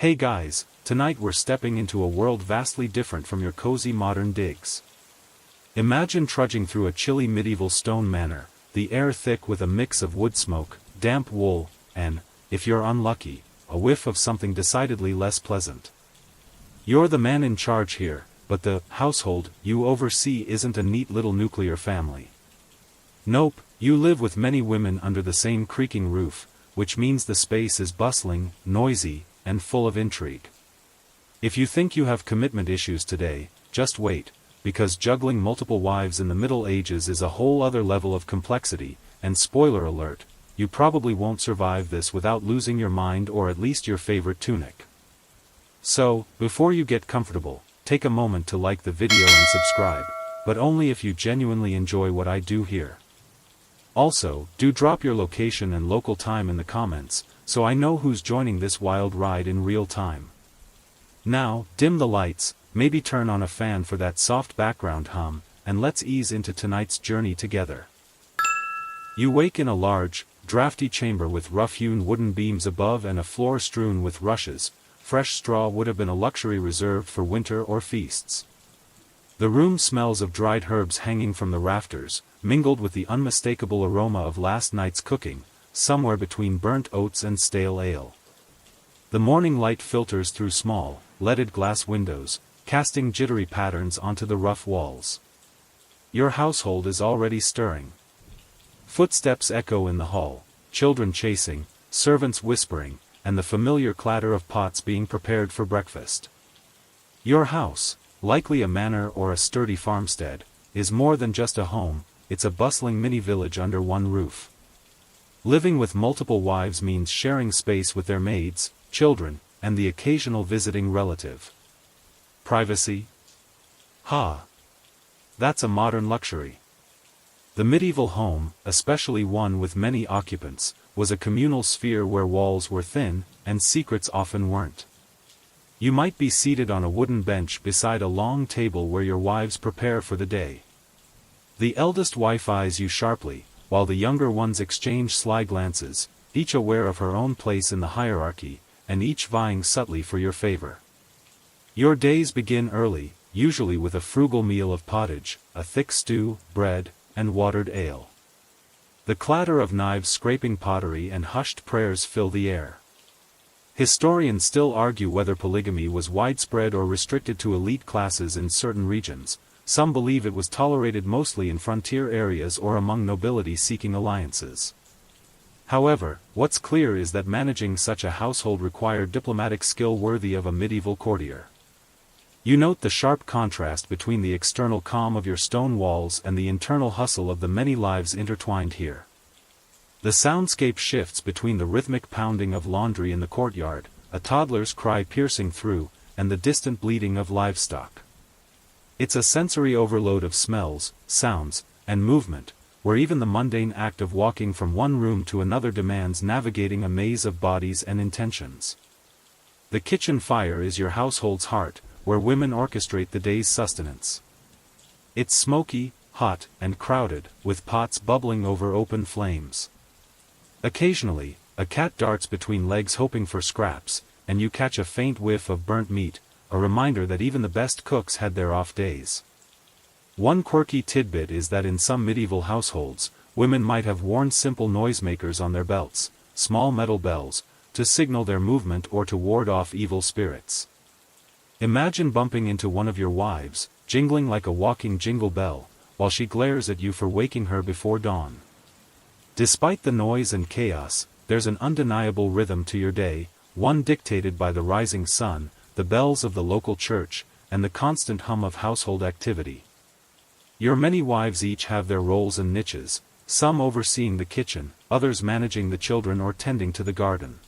Hey guys, tonight we're stepping into a world vastly different from your cozy modern digs. Imagine trudging through a chilly medieval stone manor, the air thick with a mix of wood smoke, damp wool, and, if you're unlucky, a whiff of something decidedly less pleasant. You're the man in charge here, but the household you oversee isn't a neat little nuclear family. Nope, you live with many women under the same creaking roof, which means the space is bustling, noisy, and full of intrigue. If you think you have commitment issues today, just wait, because juggling multiple wives in the Middle Ages is a whole other level of complexity, and spoiler alert, you probably won't survive this without losing your mind or at least your favorite tunic. So, before you get comfortable, take a moment to like the video and subscribe, but only if you genuinely enjoy what I do here. Also, do drop your location and local time in the comments, so I know who's joining this wild ride in real time. Now, dim the lights, maybe turn on a fan for that soft background hum, and let's ease into tonight's journey together. You wake in a large, drafty chamber with rough-hewn wooden beams above and a floor strewn with rushes. Fresh straw would have been a luxury reserved for winter or feasts. The room smells of dried herbs hanging from the rafters, mingled with the unmistakable aroma of last night's cooking, somewhere between burnt oats and stale ale. The morning light filters through small, leaded glass windows, casting jittery patterns onto the rough walls. Your household is already stirring. Footsteps echo in the hall, children chasing, servants whispering, and the familiar clatter of pots being prepared for breakfast. Your house, likely a manor or a sturdy farmstead, is more than just a home, it's a bustling mini-village under one roof. Living with multiple wives means sharing space with their maids, children, and the occasional visiting relative. Privacy? Ha! That's a modern luxury. The medieval home, especially one with many occupants, was a communal sphere where walls were thin, and secrets often weren't. You might be seated on a wooden bench beside a long table where your wives prepare for the day. The eldest wife eyes you sharply, while the younger ones exchange sly glances, each aware of her own place in the hierarchy, and each vying subtly for your favor. Your days begin early, usually with a frugal meal of pottage, a thick stew, bread, and watered ale. The clatter of knives scraping pottery and hushed prayers fill the air. Historians still argue whether polygamy was widespread or restricted to elite classes in certain regions. Some believe it was tolerated mostly in frontier areas or among nobility seeking alliances. However, what's clear is that managing such a household required diplomatic skill worthy of a medieval courtier. You note the sharp contrast between the external calm of your stone walls and the internal hustle of the many lives intertwined here. The soundscape shifts between the rhythmic pounding of laundry in the courtyard, a toddler's cry piercing through, and the distant bleating of livestock. It's a sensory overload of smells, sounds, and movement, where even the mundane act of walking from one room to another demands navigating a maze of bodies and intentions. The kitchen fire is your household's heart, where women orchestrate the day's sustenance. It's smoky, hot, and crowded, with pots bubbling over open flames. Occasionally, a cat darts between legs hoping for scraps, and you catch a faint whiff of burnt meat, a reminder that even the best cooks had their off days. One quirky tidbit is that in some medieval households, women might have worn simple noisemakers on their belts, small metal bells, to signal their movement or to ward off evil spirits. Imagine bumping into one of your wives, jingling like a walking jingle bell, while she glares at you for waking her before dawn. Despite the noise and chaos, there's an undeniable rhythm to your day, one dictated by the rising sun, the bells of the local church, and the constant hum of household activity. Your many wives each have their roles and niches, some overseeing the kitchen, others managing the children or tending to the garden.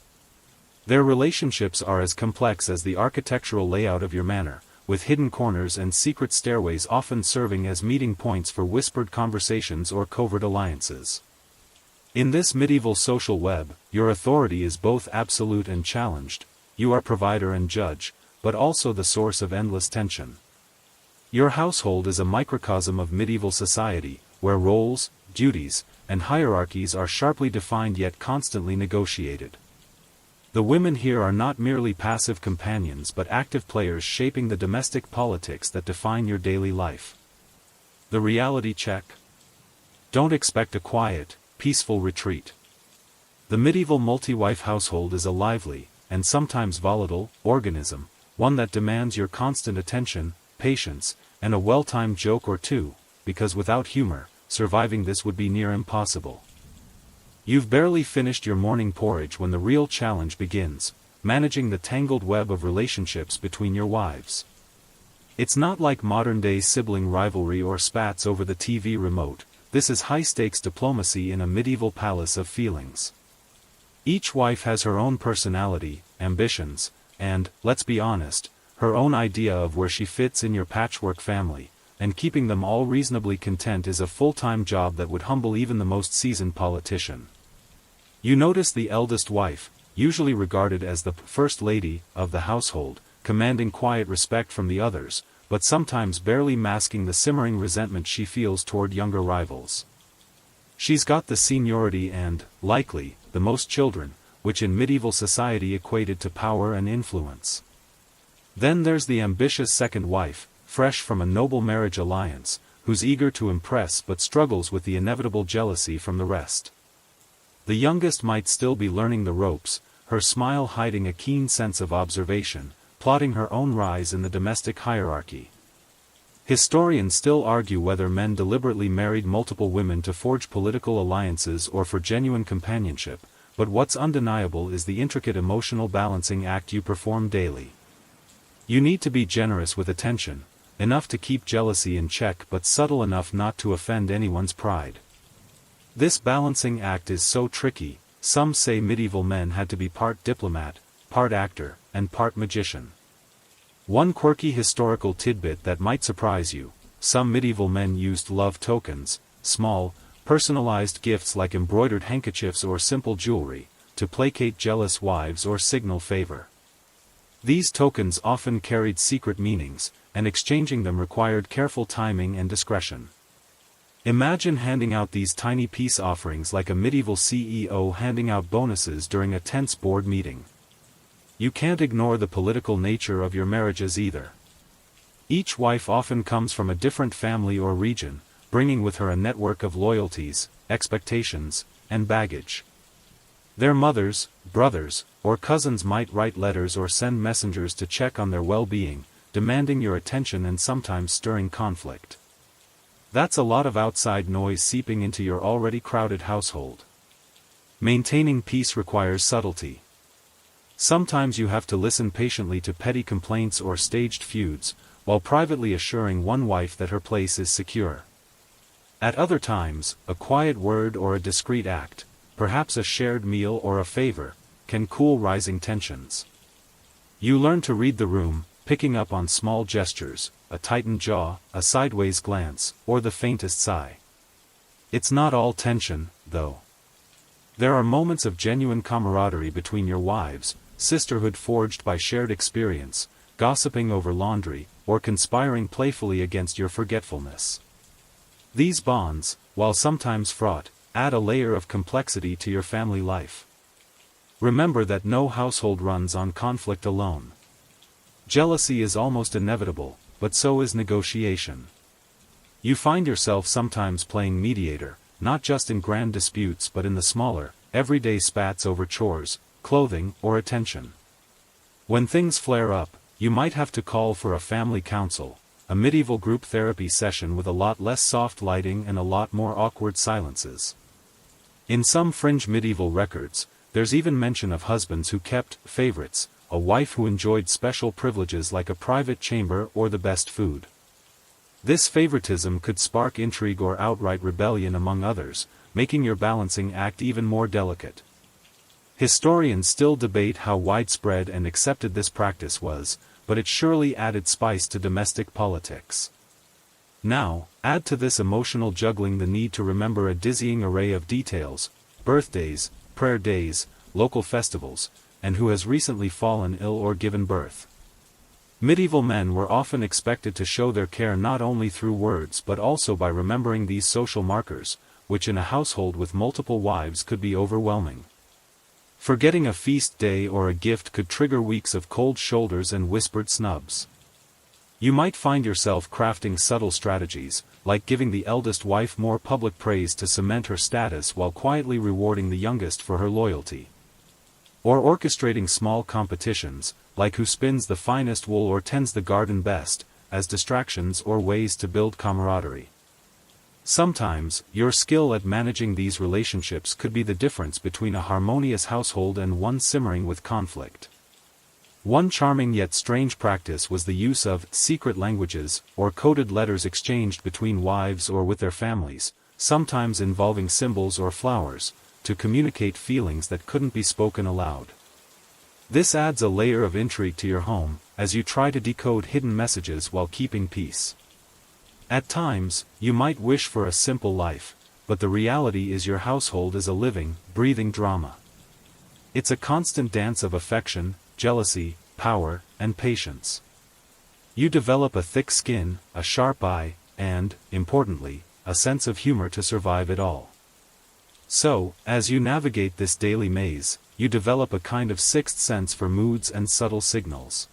Their relationships are as complex as the architectural layout of your manor, with hidden corners and secret stairways often serving as meeting points for whispered conversations or covert alliances. In this medieval social web, your authority is both absolute and challenged. You are provider and judge, but also the source of endless tension. Your household is a microcosm of medieval society, where roles, duties, and hierarchies are sharply defined yet constantly negotiated. The women here are not merely passive companions but active players shaping the domestic politics that define your daily life. The reality check. Don't expect a quiet, peaceful retreat. The medieval multi-wife household is a lively, and sometimes volatile, organism, one that demands your constant attention, patience, and a well-timed joke or two, because without humor, surviving this would be near impossible. You've barely finished your morning porridge when the real challenge begins, managing the tangled web of relationships between your wives. It's not like modern-day sibling rivalry or spats over the TV remote. This is high-stakes diplomacy in a medieval palace of feelings. Each wife has her own personality, ambitions, and, let's be honest, her own idea of where she fits in your patchwork family, and keeping them all reasonably content is a full-time job that would humble even the most seasoned politician. You notice the eldest wife, usually regarded as the first lady of the household, commanding quiet respect from the others, but sometimes barely masking the simmering resentment she feels toward younger rivals. She's got the seniority and, likely, the most children, which in medieval society equated to power and influence. Then there's the ambitious second wife, fresh from a noble marriage alliance, who's eager to impress but struggles with the inevitable jealousy from the rest. The youngest might still be learning the ropes, her smile hiding a keen sense of observation, plotting her own rise in the domestic hierarchy. Historians still argue whether men deliberately married multiple women to forge political alliances or for genuine companionship, but what's undeniable is the intricate emotional balancing act you perform daily. You need to be generous with attention, enough to keep jealousy in check but subtle enough not to offend anyone's pride. This balancing act is so tricky. Some say medieval men had to be part diplomat, part actor, and part magician. One quirky historical tidbit that might surprise you: some medieval men used love tokens, small, personalized gifts like embroidered handkerchiefs or simple jewelry, to placate jealous wives or signal favor. These tokens often carried secret meanings, and exchanging them required careful timing and discretion. Imagine handing out these tiny peace offerings like a medieval CEO handing out bonuses during a tense board meeting. You can't ignore the political nature of your marriages either. Each wife often comes from a different family or region, bringing with her a network of loyalties, expectations, and baggage. Their mothers, brothers, or cousins might write letters or send messengers to check on their well-being, demanding your attention and sometimes stirring conflict. That's a lot of outside noise seeping into your already crowded household. Maintaining peace requires subtlety. Sometimes you have to listen patiently to petty complaints or staged feuds, while privately assuring one wife that her place is secure. At other times, a quiet word or a discreet act, perhaps a shared meal or a favor, can cool rising tensions. You learn to read the room, picking up on small gestures, a tightened jaw, a sideways glance, or the faintest sigh. It's not all tension, though. There are moments of genuine camaraderie between your wives, sisterhood forged by shared experience, gossiping over laundry, or conspiring playfully against your forgetfulness. These bonds, while sometimes fraught, add a layer of complexity to your family life. Remember that no household runs on conflict alone. Jealousy is almost inevitable, but so is negotiation. You find yourself sometimes playing mediator, not just in grand disputes but in the smaller, everyday spats over chores, clothing, or attention. When things flare up, you might have to call for a family council, a medieval group therapy session with a lot less soft lighting and a lot more awkward silences. In some fringe medieval records, there's even mention of husbands who kept favorites, a wife who enjoyed special privileges like a private chamber or the best food. This favoritism could spark intrigue or outright rebellion among others, making your balancing act even more delicate. Historians still debate how widespread and accepted this practice was, but it surely added spice to domestic politics. Now, add to this emotional juggling the need to remember a dizzying array of details: birthdays, prayer days, local festivals, and who has recently fallen ill or given birth. Medieval men were often expected to show their care not only through words but also by remembering these social markers, which in a household with multiple wives could be overwhelming. Forgetting a feast day or a gift could trigger weeks of cold shoulders and whispered snubs. You might find yourself crafting subtle strategies, like giving the eldest wife more public praise to cement her status while quietly rewarding the youngest for her loyalty. Or orchestrating small competitions, like who spins the finest wool or tends the garden best, as distractions or ways to build camaraderie. Sometimes, your skill at managing these relationships could be the difference between a harmonious household and one simmering with conflict. One charming yet strange practice was the use of secret languages, or coded letters exchanged between wives or with their families, sometimes involving symbols or flowers, to communicate feelings that couldn't be spoken aloud. This adds a layer of intrigue to your home, as you try to decode hidden messages while keeping peace. At times, you might wish for a simple life, but the reality is your household is a living, breathing drama. It's a constant dance of affection, jealousy, power, and patience. You develop a thick skin, a sharp eye, and, importantly, a sense of humor to survive it all. So, as you navigate this daily maze, you develop a kind of sixth sense for moods and subtle signals.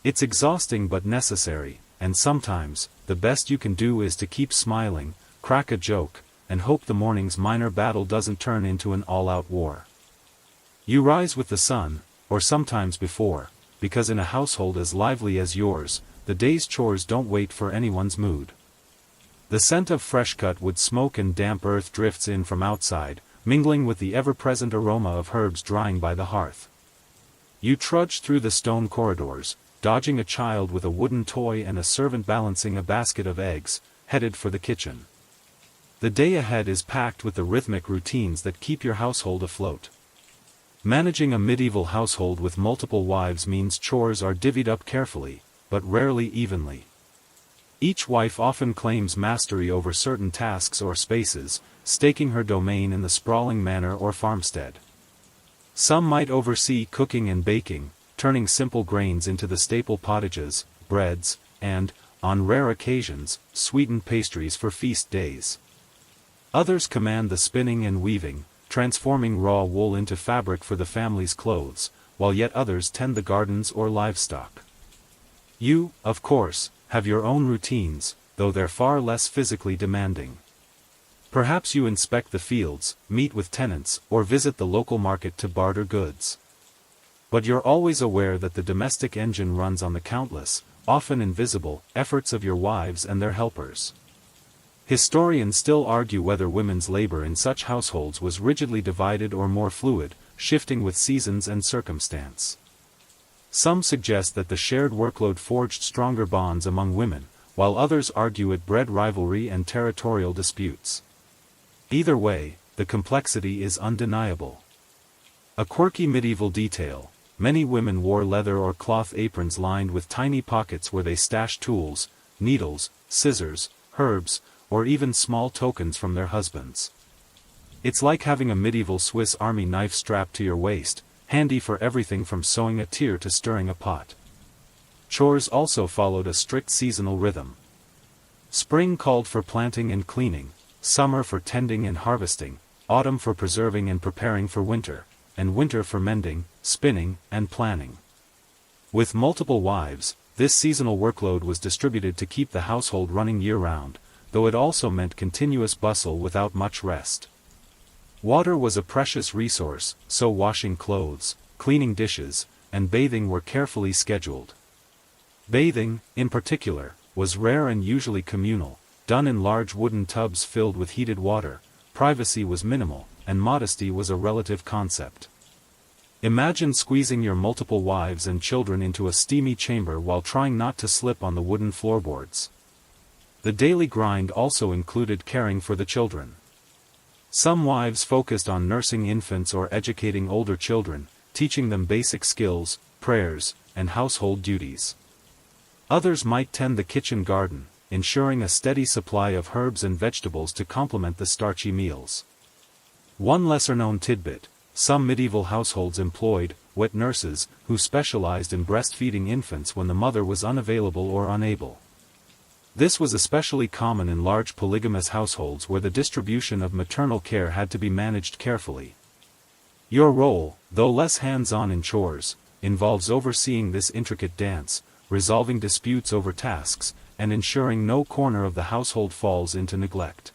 It's exhausting but necessary, and sometimes, the best you can do is to keep smiling, crack a joke, and hope the morning's minor battle doesn't turn into an all-out war. You rise with the sun, or sometimes before, because in a household as lively as yours, the day's chores don't wait for anyone's mood. The scent of fresh-cut wood smoke and damp earth drifts in from outside, mingling with the ever-present aroma of herbs drying by the hearth. You trudge through the stone corridors, dodging a child with a wooden toy and a servant balancing a basket of eggs, headed for the kitchen. The day ahead is packed with the rhythmic routines that keep your household afloat. Managing a medieval household with multiple wives means chores are divvied up carefully, but rarely evenly. Each wife often claims mastery over certain tasks or spaces, staking her domain in the sprawling manor or farmstead. Some might oversee cooking and baking, turning simple grains into the staple pottages, breads, and, on rare occasions, sweetened pastries for feast days. Others command the spinning and weaving, transforming raw wool into fabric for the family's clothes, while yet others tend the gardens or livestock. You, of course, have your own routines, though they're far less physically demanding. Perhaps you inspect the fields, meet with tenants, or visit the local market to barter goods. But you're always aware that the domestic engine runs on the countless, often invisible, efforts of your wives and their helpers. Historians still argue whether women's labor in such households was rigidly divided or more fluid, shifting with seasons and circumstance. Some suggest that the shared workload forged stronger bonds among women, while others argue it bred rivalry and territorial disputes. Either way, the complexity is undeniable. A quirky medieval detail: many women wore leather or cloth aprons lined with tiny pockets where they stashed tools, needles, scissors, herbs, or even small tokens from their husbands. It's like having a medieval Swiss Army knife strapped to your waist, handy for everything from sewing a tear to stirring a pot. Chores also followed a strict seasonal rhythm. Spring called for planting and cleaning, summer for tending and harvesting, autumn for preserving and preparing for winter, and winter for mending, spinning, and planning. With multiple wives, this seasonal workload was distributed to keep the household running year-round, though it also meant continuous bustle without much rest. Water was a precious resource, so washing clothes, cleaning dishes, and bathing were carefully scheduled. Bathing, in particular, was rare and usually communal, done in large wooden tubs filled with heated water. Privacy was minimal, and modesty was a relative concept. Imagine squeezing your multiple wives and children into a steamy chamber while trying not to slip on the wooden floorboards. The daily grind also included caring for the children. Some wives focused on nursing infants or educating older children, teaching them basic skills, prayers, and household duties. Others might tend the kitchen garden, ensuring a steady supply of herbs and vegetables to complement the starchy meals. One lesser-known tidbit: some medieval households employed wet nurses, who specialized in breastfeeding infants when the mother was unavailable or unable. This was especially common in large polygamous households where the distribution of maternal care had to be managed carefully. Your role, though less hands-on in chores, involves overseeing this intricate dance, resolving disputes over tasks, and ensuring no corner of the household falls into neglect.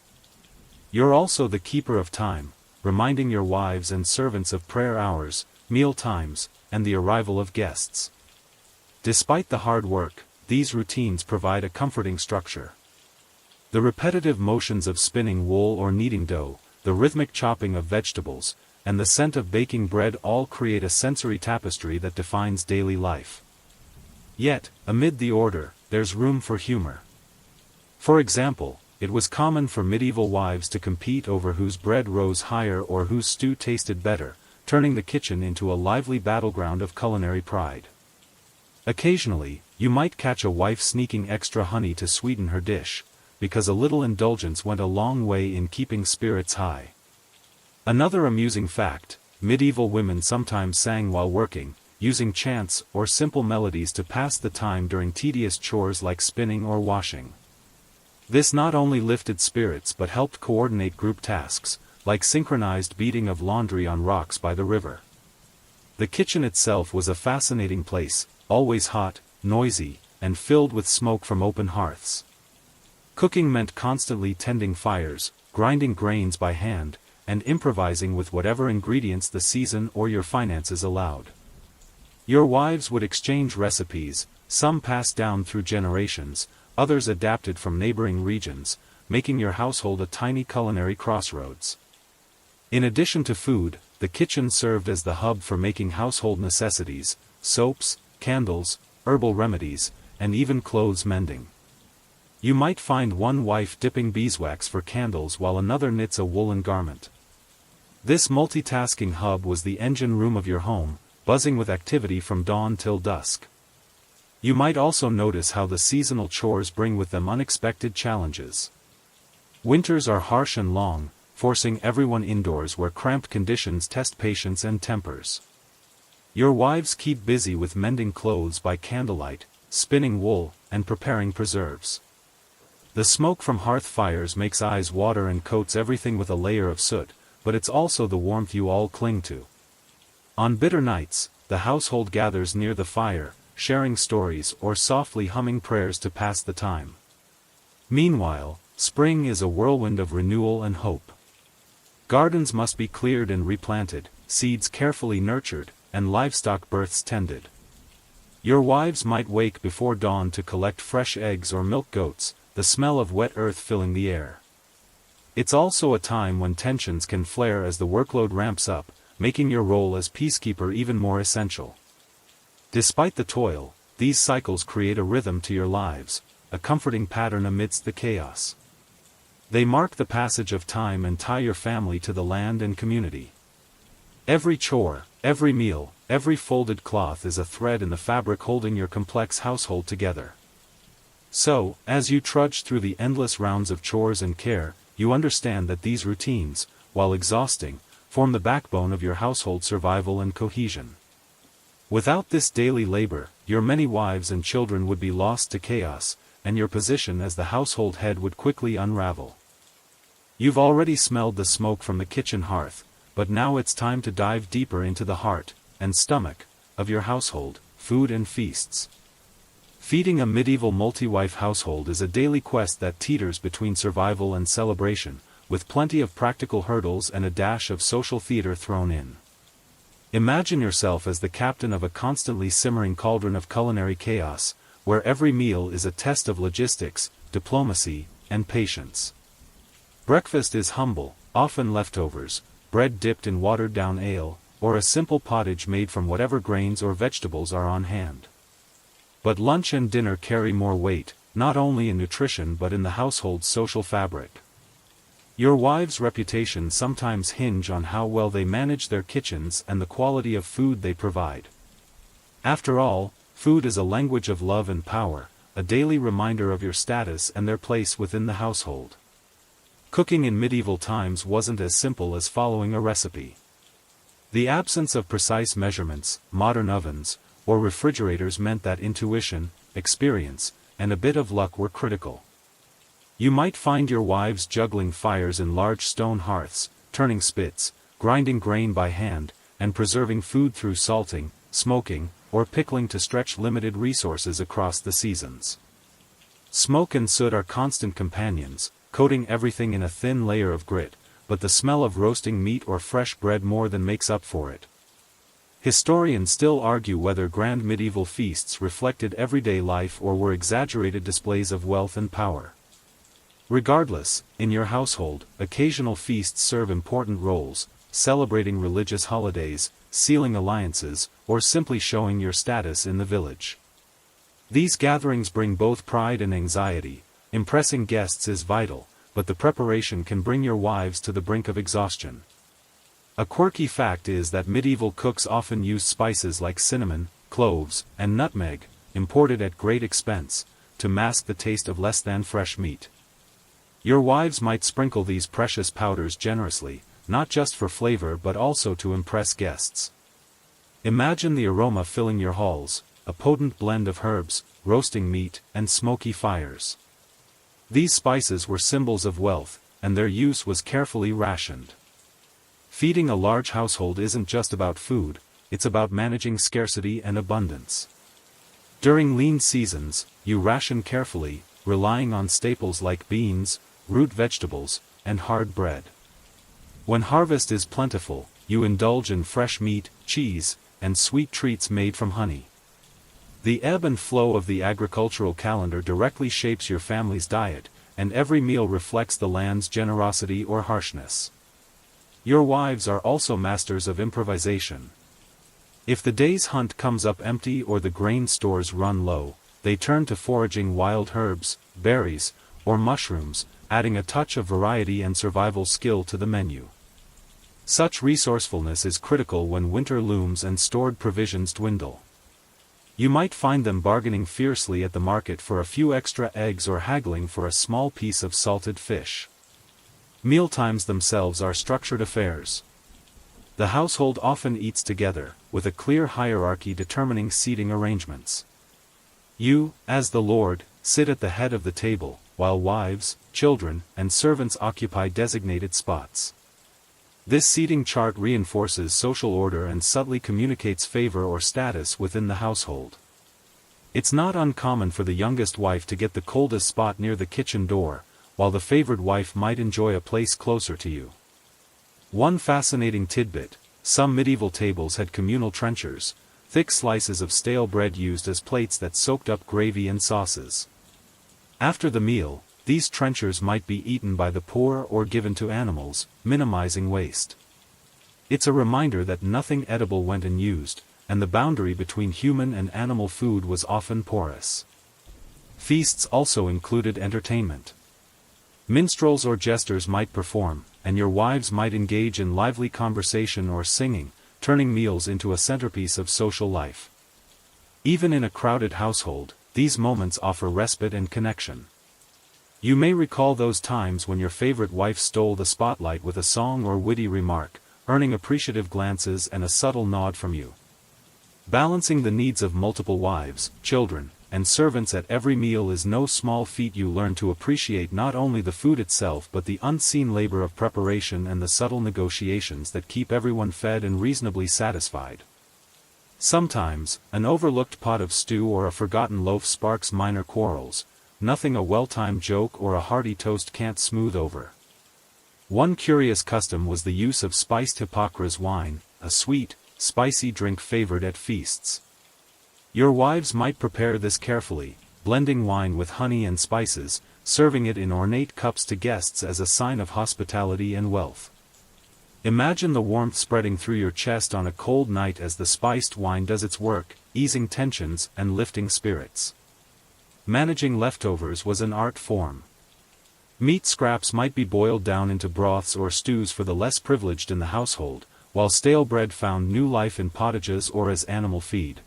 You're also the keeper of time, reminding your wives and servants of prayer hours, meal times, and the arrival of guests. Despite the hard work, these routines provide a comforting structure. The repetitive motions of spinning wool or kneading dough, the rhythmic chopping of vegetables, and the scent of baking bread all create a sensory tapestry that defines daily life. Yet, amid the order, there's room for humor. For example, it was common for medieval wives to compete over whose bread rose higher or whose stew tasted better, turning the kitchen into a lively battleground of culinary pride. Occasionally, you might catch a wife sneaking extra honey to sweeten her dish, because a little indulgence went a long way in keeping spirits high. Another amusing fact, medieval women sometimes sang while working, using chants or simple melodies to pass the time during tedious chores like spinning or washing. This not only lifted spirits but helped coordinate group tasks, like synchronized beating of laundry on rocks by the river. The kitchen itself was a fascinating place, always hot, noisy, and filled with smoke from open hearths. Cooking meant constantly tending fires, grinding grains by hand, and improvising with whatever ingredients the season or your finances allowed. Your wives would exchange recipes, some passed down through generations, others adapted from neighboring regions, making your household a tiny culinary crossroads. In addition to food, the kitchen served as the hub for making household necessities, soaps, candles, herbal remedies, and even clothes mending. You might find one wife dipping beeswax for candles while another knits a woolen garment. This multitasking hub was the engine room of your home, buzzing with activity from dawn till dusk. You might also notice how the seasonal chores bring with them unexpected challenges. Winters are harsh and long, forcing everyone indoors where cramped conditions test patience and tempers. Your wives keep busy with mending clothes by candlelight, spinning wool, and preparing preserves. The smoke from hearth fires makes eyes water and coats everything with a layer of soot, but it's also the warmth you all cling to. On bitter nights, the household gathers near the fire, sharing stories or softly humming prayers to pass the time. Meanwhile, spring is a whirlwind of renewal and hope. Gardens must be cleared and replanted, seeds carefully nurtured, and livestock births tended. Your wives might wake before dawn to collect fresh eggs or milk goats, the smell of wet earth filling the air. It's also a time when tensions can flare as the workload ramps up, making your role as peacekeeper even more essential. Despite the toil, these cycles create a rhythm to your lives, a comforting pattern amidst the chaos. They mark the passage of time and tie your family to the land and community. Every chore, every meal, every folded cloth is a thread in the fabric holding your complex household together. So, as you trudge through the endless rounds of chores and care, you understand that these routines, while exhausting, form the backbone of your household survival and cohesion. Without this daily labor, your many wives and children would be lost to chaos, and your position as the household head would quickly unravel. You've already smelled the smoke from the kitchen hearth, but now it's time to dive deeper into the heart and stomach of your household, food and feasts. Feeding a medieval multi-wife household is a daily quest that teeters between survival and celebration, with plenty of practical hurdles and a dash of social theater thrown in. Imagine yourself as the captain of a constantly simmering cauldron of culinary chaos, where every meal is a test of logistics, diplomacy, and patience. Breakfast is humble, often leftovers, bread dipped in watered-down ale, or a simple pottage made from whatever grains or vegetables are on hand. But lunch and dinner carry more weight, not only in nutrition but in the household's social fabric. Your wives' reputations sometimes hinge on how well they manage their kitchens and the quality of food they provide. After all, food is a language of love and power, a daily reminder of your status and their place within the household. Cooking in medieval times wasn't as simple as following a recipe. The absence of precise measurements, modern ovens, or refrigerators meant that intuition, experience, and a bit of luck were critical. You might find your wives juggling fires in large stone hearths, turning spits, grinding grain by hand, and preserving food through salting, smoking, or pickling to stretch limited resources across the seasons. Smoke and soot are constant companions, coating everything in a thin layer of grit, but the smell of roasting meat or fresh bread more than makes up for it. Historians still argue whether grand medieval feasts reflected everyday life or were exaggerated displays of wealth and power. Regardless, in your household, occasional feasts serve important roles, celebrating religious holidays, sealing alliances, or simply showing your status in the village. These gatherings bring both pride and anxiety. Impressing guests is vital, but the preparation can bring your wives to the brink of exhaustion. A quirky fact is that medieval cooks often used spices like cinnamon, cloves, and nutmeg, imported at great expense, to mask the taste of less than fresh meat. Your wives might sprinkle these precious powders generously, not just for flavor but also to impress guests. Imagine the aroma filling your halls, a potent blend of herbs, roasting meat, and smoky fires. These spices were symbols of wealth, and their use was carefully rationed. Feeding a large household isn't just about food, it's about managing scarcity and abundance. During lean seasons, you ration carefully, relying on staples like beans, root vegetables, and hard bread. When harvest is plentiful, you indulge in fresh meat, cheese, and sweet treats made from honey. The ebb and flow of the agricultural calendar directly shapes your family's diet, and every meal reflects the land's generosity or harshness. Your wives are also masters of improvisation. If the day's hunt comes up empty or the grain stores run low, they turn to foraging wild herbs, berries, or mushrooms, adding a touch of variety and survival skill to the menu. Such resourcefulness is critical when winter looms and stored provisions dwindle. You might find them bargaining fiercely at the market for a few extra eggs or haggling for a small piece of salted fish. Mealtimes themselves are structured affairs. The household often eats together, with a clear hierarchy determining seating arrangements. You, as the lord, sit at the head of the table, while wives, children, and servants occupy designated spots. This seating chart reinforces social order and subtly communicates favor or status within the household. It's not uncommon for the youngest wife to get the coldest spot near the kitchen door, while the favored wife might enjoy a place closer to you. One fascinating tidbit: some medieval tables had communal trenchers, thick slices of stale bread used as plates that soaked up gravy and sauces. After the meal, these trenchers might be eaten by the poor or given to animals, minimizing waste. It's a reminder that nothing edible went unused, and the boundary between human and animal food was often porous. Feasts also included entertainment. Minstrels or jesters might perform, and your wives might engage in lively conversation or singing, turning meals into a centerpiece of social life. Even in a crowded household, these moments offer respite and connection. You may recall those times when your favorite wife stole the spotlight with a song or witty remark, earning appreciative glances and a subtle nod from you. Balancing the needs of multiple wives, children, and servants at every meal is no small feat. You learn to appreciate not only the food itself but the unseen labor of preparation and the subtle negotiations that keep everyone fed and reasonably satisfied. Sometimes, an overlooked pot of stew or a forgotten loaf sparks minor quarrels, nothing a well-timed joke or a hearty toast can't smooth over. One curious custom was the use of spiced Hippocras wine, a sweet, spicy drink favored at feasts. Your wives might prepare this carefully, blending wine with honey and spices, serving it in ornate cups to guests as a sign of hospitality and wealth. Imagine the warmth spreading through your chest on a cold night as the spiced wine does its work, easing tensions and lifting spirits. Managing leftovers was an art form. Meat scraps might be boiled down into broths or stews for the less privileged in the household, while stale bread found new life in pottages or as animal feed.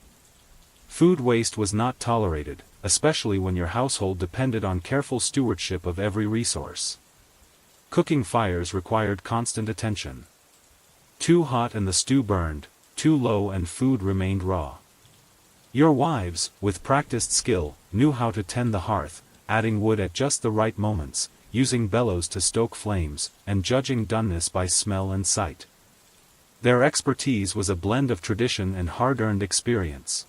Food waste was not tolerated, especially when your household depended on careful stewardship of every resource. Cooking fires required constant attention. Too hot and the stew burned, too low and food remained raw. Your wives, with practiced skill, knew how to tend the hearth, adding wood at just the right moments, using bellows to stoke flames, and judging doneness by smell and sight. Their expertise was a blend of tradition and hard-earned experience.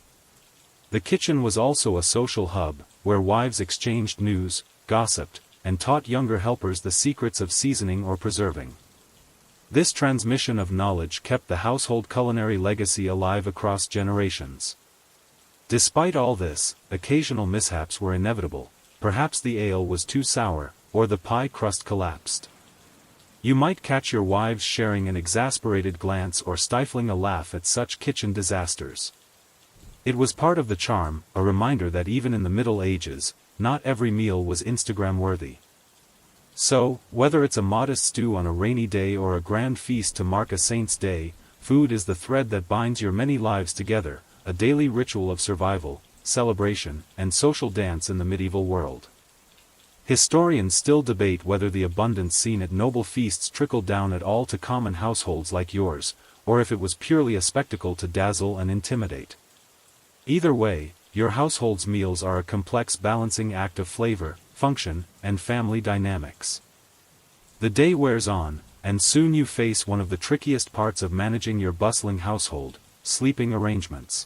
The kitchen was also a social hub, where wives exchanged news, gossiped, and taught younger helpers the secrets of seasoning or preserving. This transmission of knowledge kept the household culinary legacy alive across generations. Despite all this, occasional mishaps were inevitable. Perhaps the ale was too sour, or the pie crust collapsed. You might catch your wives sharing an exasperated glance or stifling a laugh at such kitchen disasters. It was part of the charm, a reminder that even in the Middle Ages, not every meal was Instagram-worthy. So, whether it's a modest stew on a rainy day or a grand feast to mark a saint's day, food is the thread that binds your many lives together, a daily ritual of survival, celebration, and social dance in the medieval world. Historians still debate whether the abundance seen at noble feasts trickled down at all to common households like yours, or if it was purely a spectacle to dazzle and intimidate. Either way, your household's meals are a complex balancing act of flavor, function, and family dynamics. The day wears on, and soon you face one of the trickiest parts of managing your bustling household: sleeping arrangements.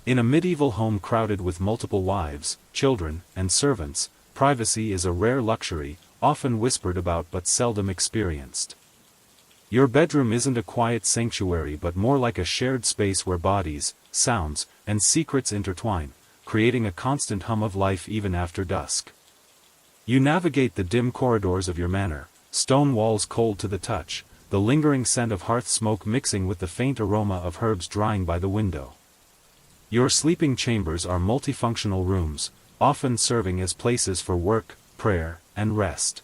In a medieval home crowded with multiple wives, children, and servants, privacy is a rare luxury, often whispered about but seldom experienced. Your bedroom isn't a quiet sanctuary but more like a shared space where bodies, sounds, and secrets intertwine, creating a constant hum of life even after dusk. You navigate the dim corridors of your manor, stone walls cold to the touch, the lingering scent of hearth smoke mixing with the faint aroma of herbs drying by the window. Your sleeping chambers are multifunctional rooms, often serving as places for work, prayer, and rest.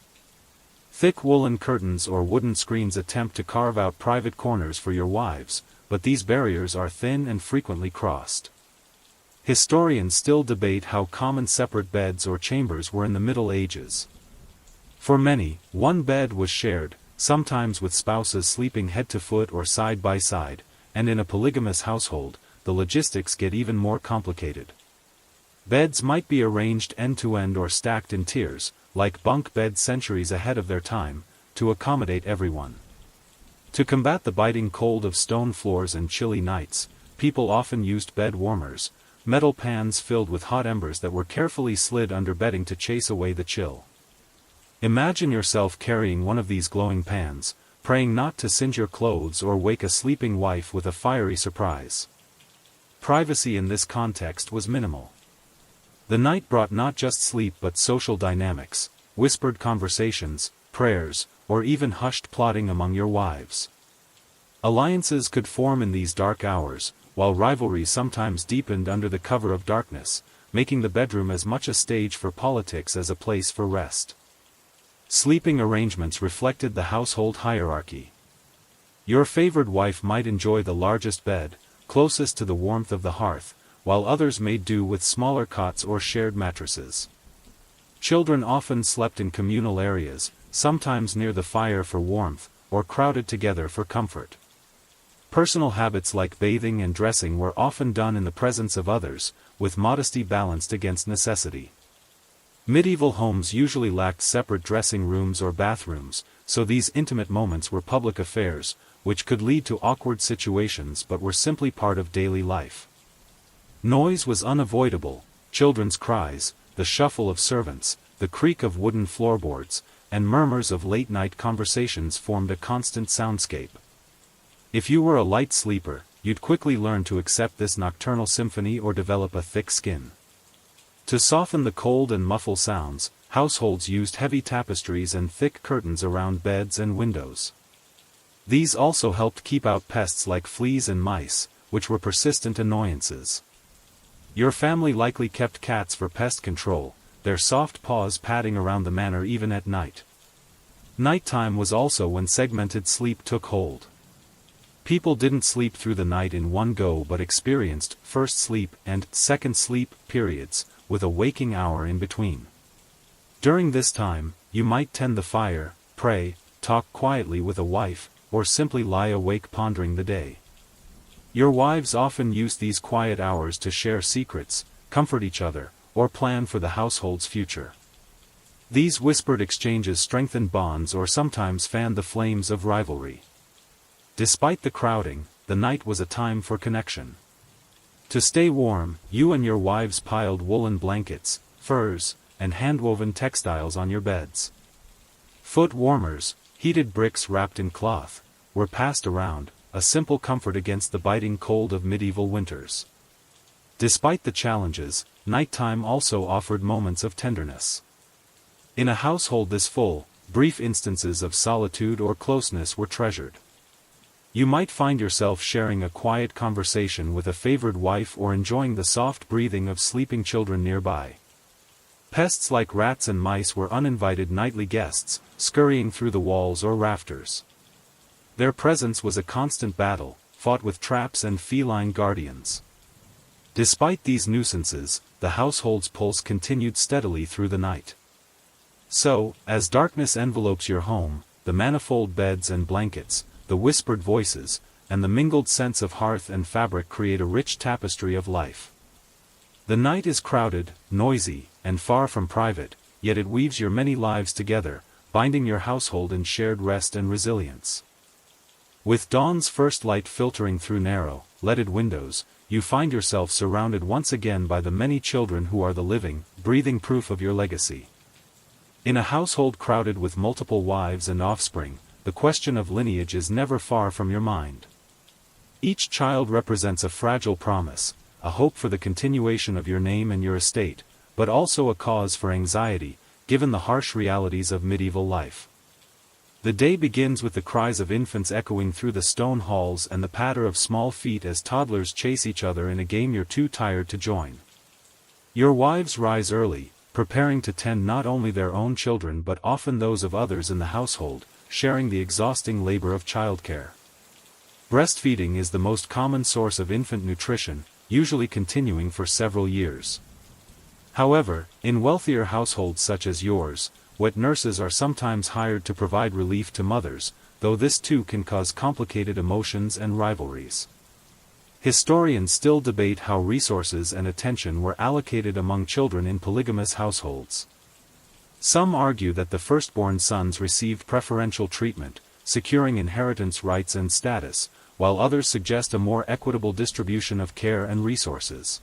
Thick woolen curtains or wooden screens attempt to carve out private corners for your wives, but these barriers are thin and frequently crossed. Historians still debate how common separate beds or chambers were in the Middle Ages. For many, one bed was shared, sometimes with spouses sleeping head to foot or side by side, and in a polygamous household, the logistics get even more complicated. Beds might be arranged end-to-end or stacked in tiers, like bunk beds centuries ahead of their time, to accommodate everyone. To combat the biting cold of stone floors and chilly nights, people often used bed warmers, metal pans filled with hot embers that were carefully slid under bedding to chase away the chill. Imagine yourself carrying one of these glowing pans, praying not to singe your clothes or wake a sleeping wife with a fiery surprise. Privacy in this context was minimal. The night brought not just sleep but social dynamics, whispered conversations, prayers, or even hushed plotting among your wives. Alliances could form in these dark hours, while rivalry sometimes deepened under the cover of darkness, making the bedroom as much a stage for politics as a place for rest. Sleeping arrangements reflected the household hierarchy. Your favored wife might enjoy the largest bed, closest to the warmth of the hearth, while others made do with smaller cots or shared mattresses. Children often slept in communal areas, sometimes near the fire for warmth, or crowded together for comfort. Personal habits like bathing and dressing were often done in the presence of others, with modesty balanced against necessity. Medieval homes usually lacked separate dressing rooms or bathrooms, so these intimate moments were public affairs, which could lead to awkward situations but were simply part of daily life. Noise was unavoidable: children's cries, the shuffle of servants, the creak of wooden floorboards, and murmurs of late-night conversations formed a constant soundscape. If you were a light sleeper, you'd quickly learn to accept this nocturnal symphony or develop a thick skin. To soften the cold and muffle sounds, households used heavy tapestries and thick curtains around beds and windows. These also helped keep out pests like fleas and mice, which were persistent annoyances. Your family likely kept cats for pest control, their soft paws padding around the manor even at night. Nighttime was also when segmented sleep took hold. People didn't sleep through the night in one go but experienced first sleep and second sleep periods, with a waking hour in between. During this time, you might tend the fire, pray, talk quietly with a wife, or simply lie awake pondering the day. Your wives often used these quiet hours to share secrets, comfort each other, or plan for the household's future. These whispered exchanges strengthened bonds or sometimes fanned the flames of rivalry. Despite the crowding, the night was a time for connection. To stay warm, you and your wives piled woolen blankets, furs, and hand-woven textiles on your beds. Foot warmers, heated bricks wrapped in cloth, were passed around, a simple comfort against the biting cold of medieval winters. Despite the challenges, nighttime also offered moments of tenderness. In a household this full, brief instances of solitude or closeness were treasured. You might find yourself sharing a quiet conversation with a favored wife or enjoying the soft breathing of sleeping children nearby. Pests like rats and mice were uninvited nightly guests, scurrying through the walls or rafters. Their presence was a constant battle, fought with traps and feline guardians. Despite these nuisances, the household's pulse continued steadily through the night. So, as darkness envelopes your home, the manifold beds and blankets, the whispered voices, and the mingled scents of hearth and fabric create a rich tapestry of life. The night is crowded, noisy, and far from private, yet it weaves your many lives together, binding your household in shared rest and resilience. With dawn's first light filtering through narrow, leaded windows, you find yourself surrounded once again by the many children who are the living, breathing proof of your legacy. In a household crowded with multiple wives and offspring, the question of lineage is never far from your mind. Each child represents a fragile promise, a hope for the continuation of your name and your estate, but also a cause for anxiety, given the harsh realities of medieval life. The day begins with the cries of infants echoing through the stone halls and the patter of small feet as toddlers chase each other in a game you're too tired to join. Your wives rise early, preparing to tend not only their own children but often those of others in the household, sharing the exhausting labor of childcare. Breastfeeding is the most common source of infant nutrition, usually continuing for several years. However, in wealthier households such as yours, wet nurses are sometimes hired to provide relief to mothers, though this too can cause complicated emotions and rivalries. Historians still debate how resources and attention were allocated among children in polygamous households. Some argue that the firstborn sons received preferential treatment, securing inheritance rights and status, while others suggest a more equitable distribution of care and resources.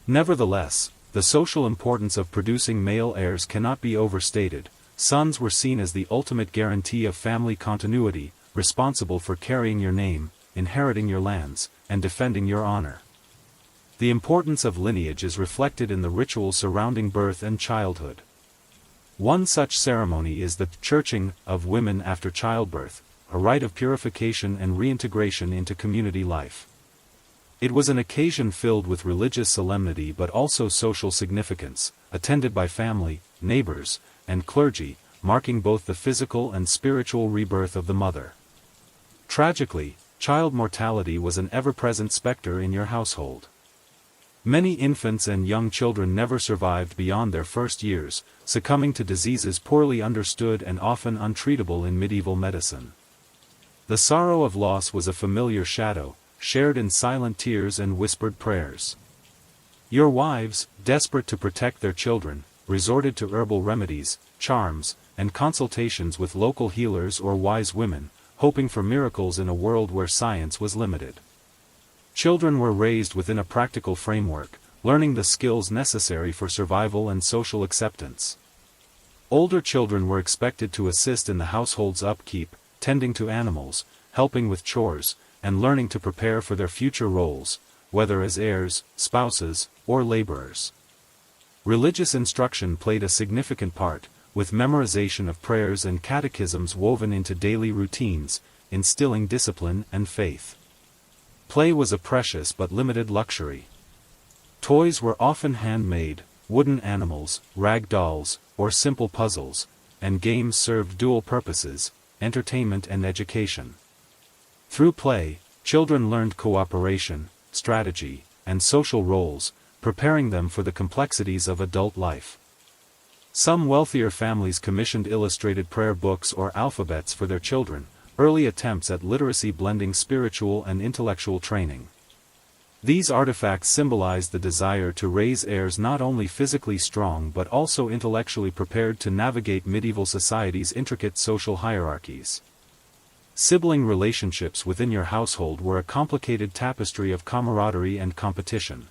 Nevertheless, the social importance of producing male heirs cannot be overstated. Sons were seen as the ultimate guarantee of family continuity, responsible for carrying your name, inheriting your lands, and defending your honor. The importance of lineage is reflected in the rituals surrounding birth and childhood. One such ceremony is the churching of women after childbirth, a rite of purification and reintegration into community life. It was an occasion filled with religious solemnity but also social significance, attended by family, neighbors, and clergy, marking both the physical and spiritual rebirth of the mother. Tragically, child mortality was an ever-present specter in your household. Many infants and young children never survived beyond their first years, succumbing to diseases poorly understood and often untreatable in medieval medicine. The sorrow of loss was a familiar shadow, shared in silent tears and whispered prayers. Your wives, desperate to protect their children, resorted to herbal remedies, charms, and consultations with local healers or wise women, hoping for miracles in a world where science was limited. Children were raised within a practical framework, learning the skills necessary for survival and social acceptance. Older children were expected to assist in the household's upkeep, tending to animals, helping with chores, and learning to prepare for their future roles, whether as heirs, spouses, or laborers. Religious instruction played a significant part, with memorization of prayers and catechisms woven into daily routines, instilling discipline and faith. Play was a precious but limited luxury. Toys were often handmade, wooden animals, rag dolls, or simple puzzles, and games served dual purposes, entertainment and education. Through play, children learned cooperation, strategy, and social roles, preparing them for the complexities of adult life. Some wealthier families commissioned illustrated prayer books or alphabets for their children, early attempts at literacy blending spiritual and intellectual training. These artifacts symbolized the desire to raise heirs not only physically strong but also intellectually prepared to navigate medieval society's intricate social hierarchies. Sibling relationships within your household were a complicated tapestry of camaraderie and competition.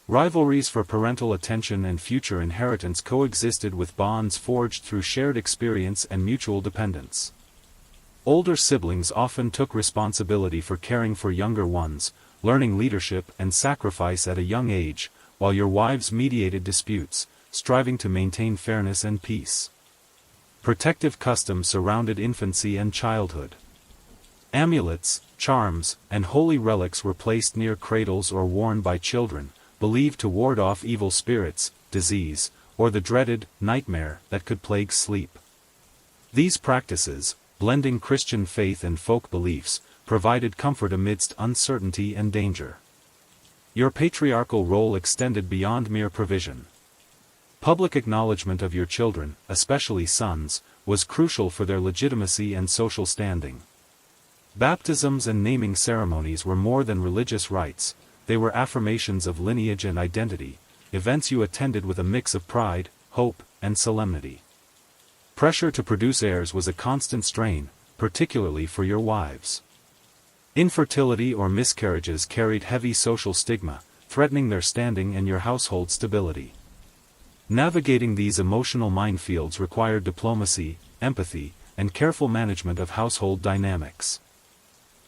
Rivalries for parental attention and future inheritance coexisted with bonds forged through shared experience and mutual dependence. Older siblings often took responsibility for caring for younger ones, learning leadership and sacrifice at a young age, while your wives mediated disputes, striving to maintain fairness and peace. Protective customs surrounded infancy and childhood. Amulets, charms, and holy relics were placed near cradles or worn by children, believed to ward off evil spirits, disease, or the dreaded nightmare that could plague sleep. These practices, blending Christian faith and folk beliefs, provided comfort amidst uncertainty and danger. Your patriarchal role extended beyond mere provision. Public acknowledgement of your children, especially sons, was crucial for their legitimacy and social standing. Baptisms and naming ceremonies were more than religious rites, they were affirmations of lineage and identity, events you attended with a mix of pride, hope, and solemnity. Pressure to produce heirs was a constant strain, particularly for your wives. Infertility or miscarriages carried heavy social stigma, threatening their standing and your household stability. Navigating these emotional minefields required diplomacy, empathy, and careful management of household dynamics.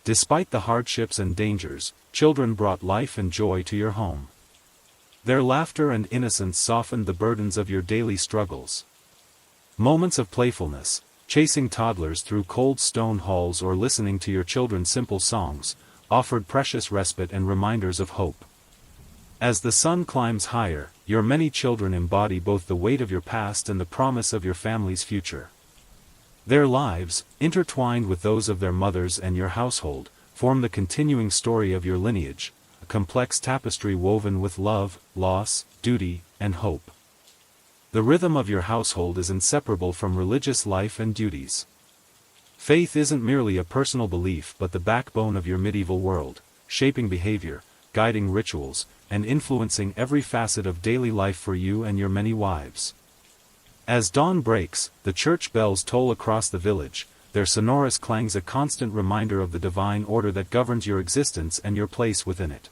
Despite the hardships and dangers, children brought life and joy to your home. Their laughter and innocence softened the burdens of your daily struggles. Moments of playfulness, chasing toddlers through cold stone halls or listening to your children's simple songs, offered precious respite and reminders of hope. As the sun climbs higher, your many children embody both the weight of your past and the promise of your family's future. Their lives, intertwined with those of their mothers and your household, form the continuing story of your lineage, a complex tapestry woven with love, loss, duty, and hope. The rhythm of your household is inseparable from religious life and duties. Faith isn't merely a personal belief but the backbone of your medieval world, shaping behavior, guiding rituals, and influencing every facet of daily life for you and your many wives. As dawn breaks, the church bells toll across the village, their sonorous clangs a constant reminder of the divine order that governs your existence and your place within it.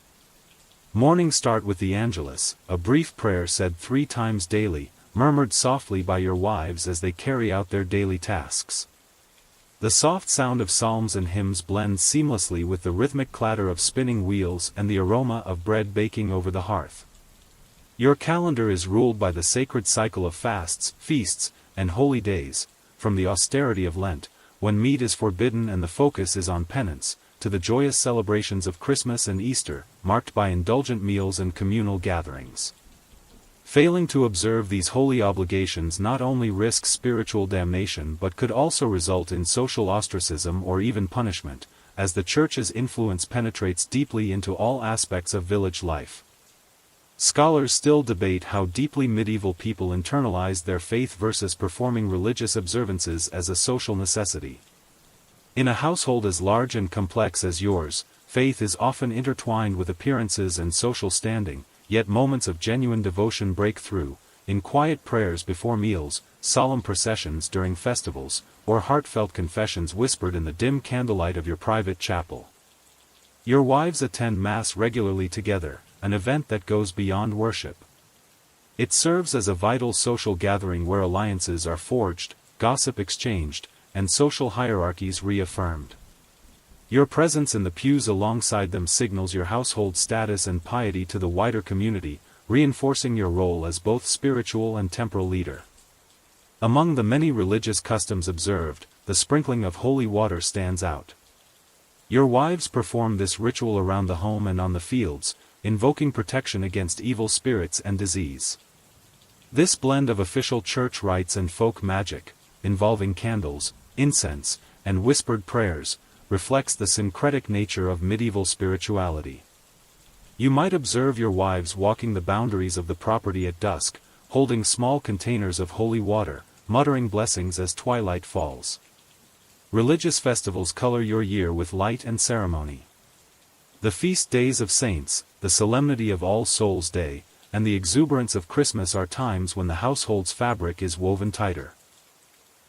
Mornings start with the Angelus, a brief prayer said 3 times daily, murmured softly by your wives as they carry out their daily tasks. The soft sound of psalms and hymns blends seamlessly with the rhythmic clatter of spinning wheels and the aroma of bread baking over the hearth. Your calendar is ruled by the sacred cycle of fasts, feasts, and holy days, from the austerity of Lent, when meat is forbidden and the focus is on penance, to the joyous celebrations of Christmas and Easter, marked by indulgent meals and communal gatherings. Failing to observe these holy obligations not only risks spiritual damnation but could also result in social ostracism or even punishment, as the Church's influence penetrates deeply into all aspects of village life. Scholars still debate how deeply medieval people internalized their faith versus performing religious observances as a social necessity. In a household as large and complex as yours, faith is often intertwined with appearances and social standing, yet moments of genuine devotion break through, in quiet prayers before meals, solemn processions during festivals, or heartfelt confessions whispered in the dim candlelight of your private chapel. Your wives attend Mass regularly together, an event that goes beyond worship. It serves as a vital social gathering where alliances are forged, gossip exchanged, and social hierarchies reaffirmed. Your presence in the pews alongside them signals your household status and piety to the wider community, reinforcing your role as both spiritual and temporal leader. Among the many religious customs observed, the sprinkling of holy water stands out. Your wives perform this ritual around the home and on the fields, invoking protection against evil spirits and disease. This blend of official church rites and folk magic, involving candles, incense, and whispered prayers, reflects the syncretic nature of medieval spirituality. You might observe your wives walking the boundaries of the property at dusk, holding small containers of holy water, muttering blessings as twilight falls. Religious festivals color your year with light and ceremony. The feast days of saints, the solemnity of All Souls' Day, and the exuberance of Christmas are times when the household's fabric is woven tighter.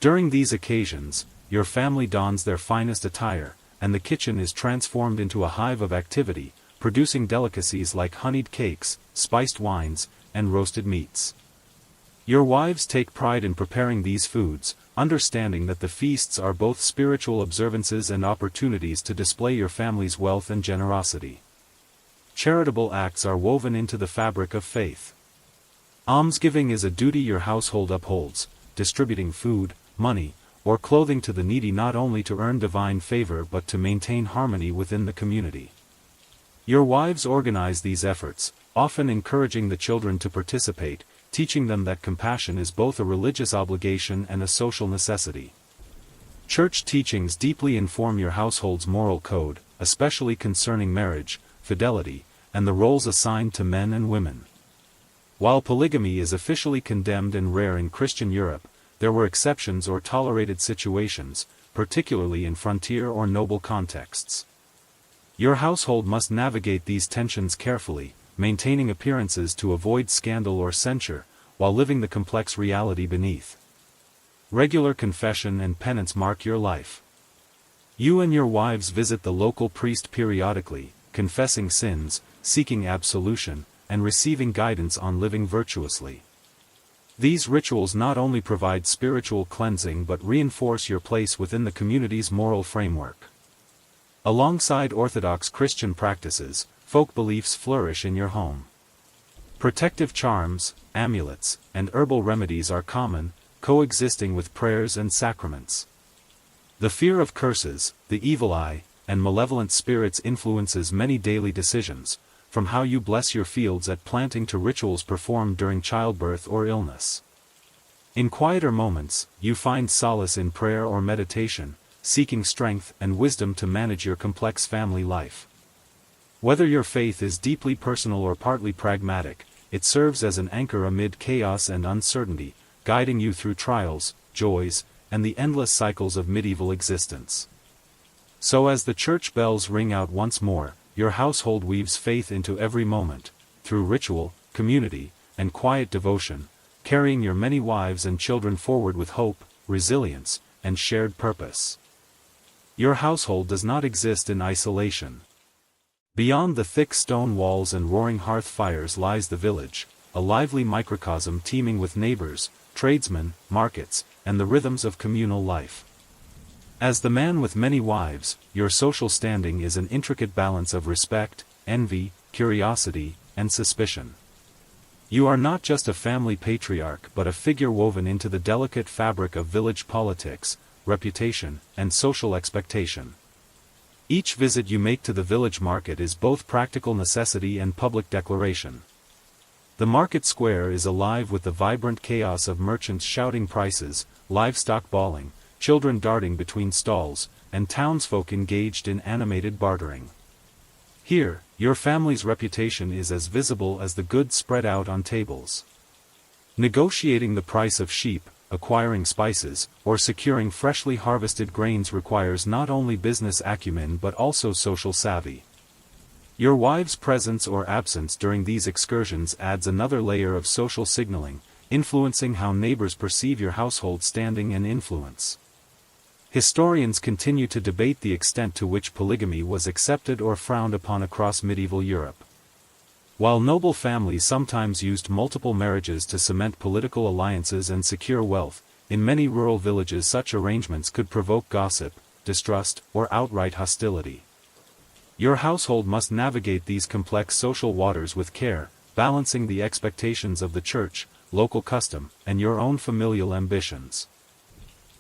During these occasions, your family dons their finest attire, and the kitchen is transformed into a hive of activity, producing delicacies like honeyed cakes, spiced wines, and roasted meats. Your wives take pride in preparing these foods, understanding that the feasts are both spiritual observances and opportunities to display your family's wealth and generosity. Charitable acts are woven into the fabric of faith. Almsgiving is a duty your household upholds, distributing food, money, or clothing to the needy not only to earn divine favor but to maintain harmony within the community. Your wives organize these efforts, often encouraging the children to participate, teaching them that compassion is both a religious obligation and a social necessity. Church teachings deeply inform your household's moral code, especially concerning marriage, fidelity, and the roles assigned to men and women. While polygamy is officially condemned and rare in Christian Europe, there were exceptions or tolerated situations, particularly in frontier or noble contexts. Your household must navigate these tensions carefully, maintaining appearances to avoid scandal or censure, while living the complex reality beneath. Regular confession and penance mark your life. You and your wives visit the local priest periodically, confessing sins, seeking absolution, and receiving guidance on living virtuously. These rituals not only provide spiritual cleansing but reinforce your place within the community's moral framework. Alongside Orthodox Christian practices, folk beliefs flourish in your home. Protective charms, amulets, and herbal remedies are common, coexisting with prayers and sacraments. The fear of curses, the evil eye, and malevolent spirits influences many daily decisions, from how you bless your fields at planting to rituals performed during childbirth or illness. In quieter moments, you find solace in prayer or meditation, seeking strength and wisdom to manage your complex family life. Whether your faith is deeply personal or partly pragmatic, it serves as an anchor amid chaos and uncertainty, guiding you through trials, joys, and the endless cycles of medieval existence. So as the church bells ring out once more, your household weaves faith into every moment, through ritual, community, and quiet devotion, carrying your many wives and children forward with hope, resilience, and shared purpose. Your household does not exist in isolation. Beyond the thick stone walls and roaring hearth fires lies the village, a lively microcosm teeming with neighbors, tradesmen, markets, and the rhythms of communal life. As the man with many wives, your social standing is an intricate balance of respect, envy, curiosity, and suspicion. You are not just a family patriarch but a figure woven into the delicate fabric of village politics, reputation, and social expectation. Each visit you make to the village market is both practical necessity and public declaration. The market square is alive with the vibrant chaos of merchants shouting prices, livestock bawling, children darting between stalls, and townsfolk engaged in animated bartering. Here, your family's reputation is as visible as the goods spread out on tables. Negotiating the price of sheep, acquiring spices, or securing freshly harvested grains requires not only business acumen but also social savvy. Your wife's presence or absence during these excursions adds another layer of social signaling, influencing how neighbors perceive your household standing and influence. Historians continue to debate the extent to which polygamy was accepted or frowned upon across medieval Europe. While noble families sometimes used multiple marriages to cement political alliances and secure wealth, in many rural villages such arrangements could provoke gossip, distrust, or outright hostility. Your household must navigate these complex social waters with care, balancing the expectations of the church, local custom, and your own familial ambitions.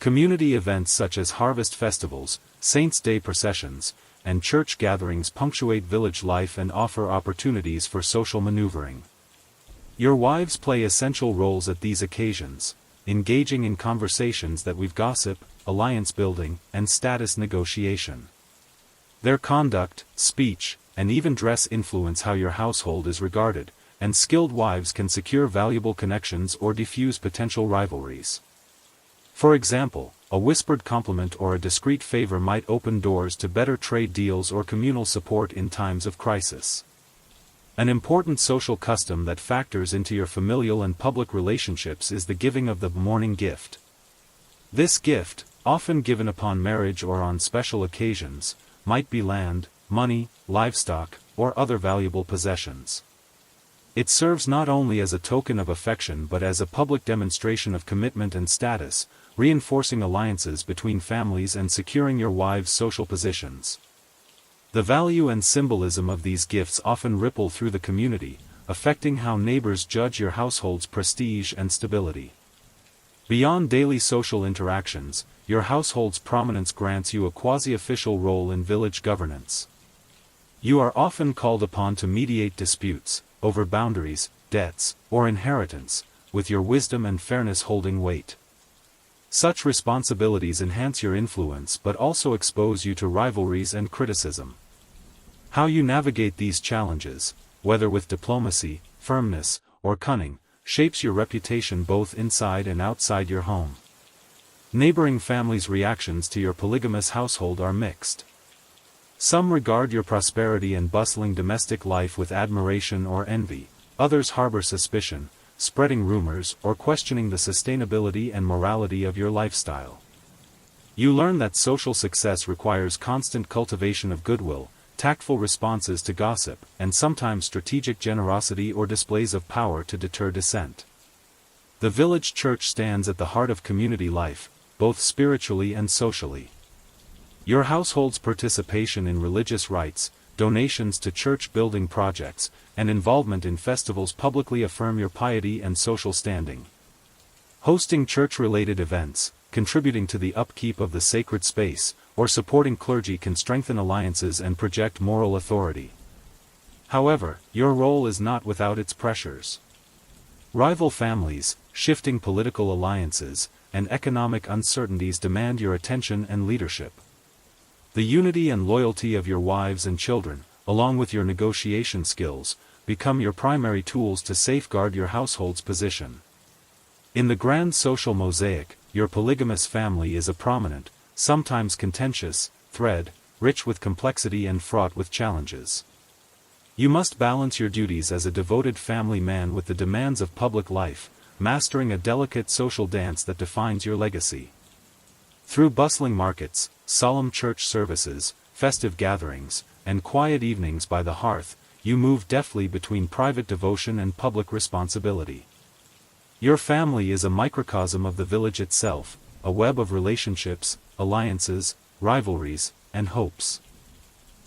Community events such as harvest festivals, Saints' Day processions, and church gatherings punctuate village life and offer opportunities for social maneuvering. Your wives play essential roles at these occasions, engaging in conversations that weave gossip, alliance building, and status negotiation. Their conduct, speech, and even dress influence how your household is regarded, and skilled wives can secure valuable connections or diffuse potential rivalries. For example, a whispered compliment or a discreet favor might open doors to better trade deals or communal support in times of crisis. An important social custom that factors into your familial and public relationships is the giving of the morning gift. This gift, often given upon marriage or on special occasions, might be land, money, livestock, or other valuable possessions. It serves not only as a token of affection but as a public demonstration of commitment and status, reinforcing alliances between families and securing your wives' social positions. The value and symbolism of these gifts often ripple through the community, affecting how neighbors judge your household's prestige and stability. Beyond daily social interactions, your household's prominence grants you a quasi-official role in village governance. You are often called upon to mediate disputes over boundaries, debts, or inheritance, with your wisdom and fairness holding weight. Such responsibilities enhance your influence but also expose you to rivalries and criticism. How you navigate these challenges, whether with diplomacy, firmness, or cunning, shapes your reputation both inside and outside your home. Neighboring families' reactions to your polygamous household are mixed. Some regard your prosperity and bustling domestic life with admiration or envy, others harbor suspicion, spreading rumors or questioning the sustainability and morality of your lifestyle. You learn that social success requires constant cultivation of goodwill, tactful responses to gossip, and sometimes strategic generosity or displays of power to deter dissent. The village church stands at the heart of community life, both spiritually and socially. Your household's participation in religious rites, donations to church-building projects, and involvement in festivals publicly affirm your piety and social standing. Hosting church-related events, contributing to the upkeep of the sacred space, or supporting clergy can strengthen alliances and project moral authority. However, your role is not without its pressures. Rival families, shifting political alliances, and economic uncertainties demand your attention and leadership. The unity and loyalty of your wives and children, along with your negotiation skills, become your primary tools to safeguard your household's position. In the grand social mosaic, your polygamous family is a prominent, sometimes contentious, thread, rich with complexity and fraught with challenges. You must balance your duties as a devoted family man with the demands of public life, mastering a delicate social dance that defines your legacy. Through bustling markets, solemn church services, festive gatherings, and quiet evenings by the hearth, you move deftly between private devotion and public responsibility. Your family is a microcosm of the village itself, a web of relationships, alliances, rivalries, and hopes.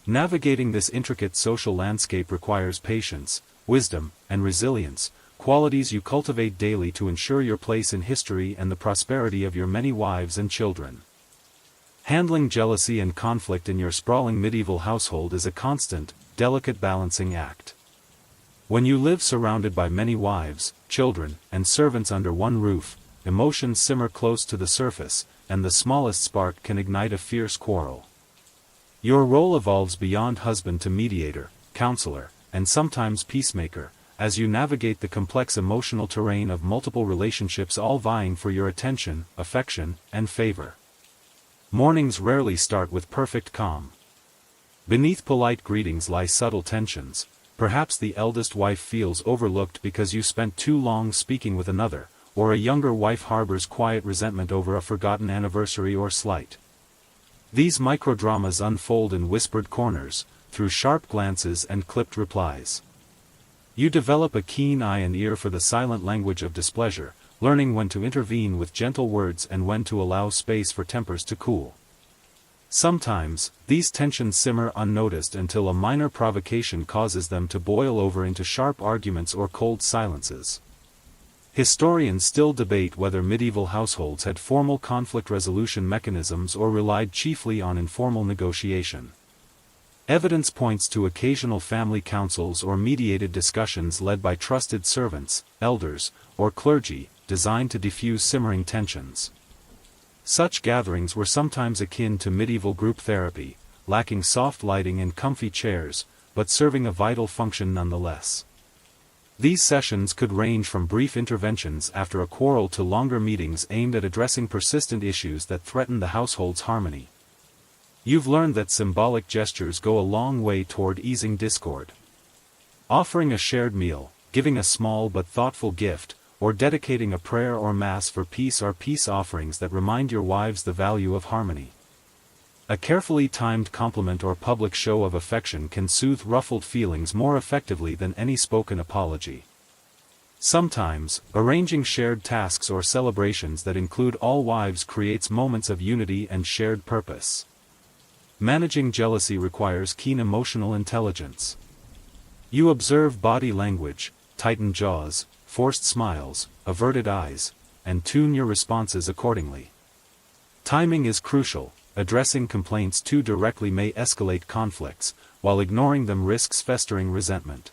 Navigating this intricate social landscape requires patience, wisdom, and resilience, qualities you cultivate daily to ensure your place in history and the prosperity of your many wives and children. Handling jealousy and conflict in your sprawling medieval household is a constant, delicate balancing act. When you live surrounded by many wives, children, and servants under one roof, emotions simmer close to the surface, and the smallest spark can ignite a fierce quarrel. Your role evolves beyond husband to mediator, counselor, and sometimes peacemaker, as you navigate the complex emotional terrain of multiple relationships all vying for your attention, affection, and favor. Mornings rarely start with perfect calm. Beneath polite greetings lie subtle tensions. Perhaps the eldest wife feels overlooked because you spent too long speaking with another, or a younger wife harbors quiet resentment over a forgotten anniversary or slight. These microdramas unfold in whispered corners, through sharp glances and clipped replies. You develop a keen eye and ear for the silent language of displeasure, learning when to intervene with gentle words and when to allow space for tempers to cool. Sometimes, these tensions simmer unnoticed until a minor provocation causes them to boil over into sharp arguments or cold silences. Historians still debate whether medieval households had formal conflict resolution mechanisms or relied chiefly on informal negotiation. Evidence points to occasional family councils or mediated discussions led by trusted servants, elders, or clergy, designed to diffuse simmering tensions. Such gatherings were sometimes akin to medieval group therapy, lacking soft lighting and comfy chairs, but serving a vital function nonetheless. These sessions could range from brief interventions after a quarrel to longer meetings aimed at addressing persistent issues that threaten the household's harmony. You've learned that symbolic gestures go a long way toward easing discord. Offering a shared meal, giving a small but thoughtful gift, or dedicating a prayer or mass for peace are peace offerings that remind your wives the value of harmony. A carefully timed compliment or public show of affection can soothe ruffled feelings more effectively than any spoken apology. Sometimes, arranging shared tasks or celebrations that include all wives creates moments of unity and shared purpose. Managing jealousy requires keen emotional intelligence. You observe body language, tightened jaws, forced smiles, averted eyes, and tune your responses accordingly. Timing is crucial. Addressing complaints too directly may escalate conflicts, while ignoring them risks festering resentment.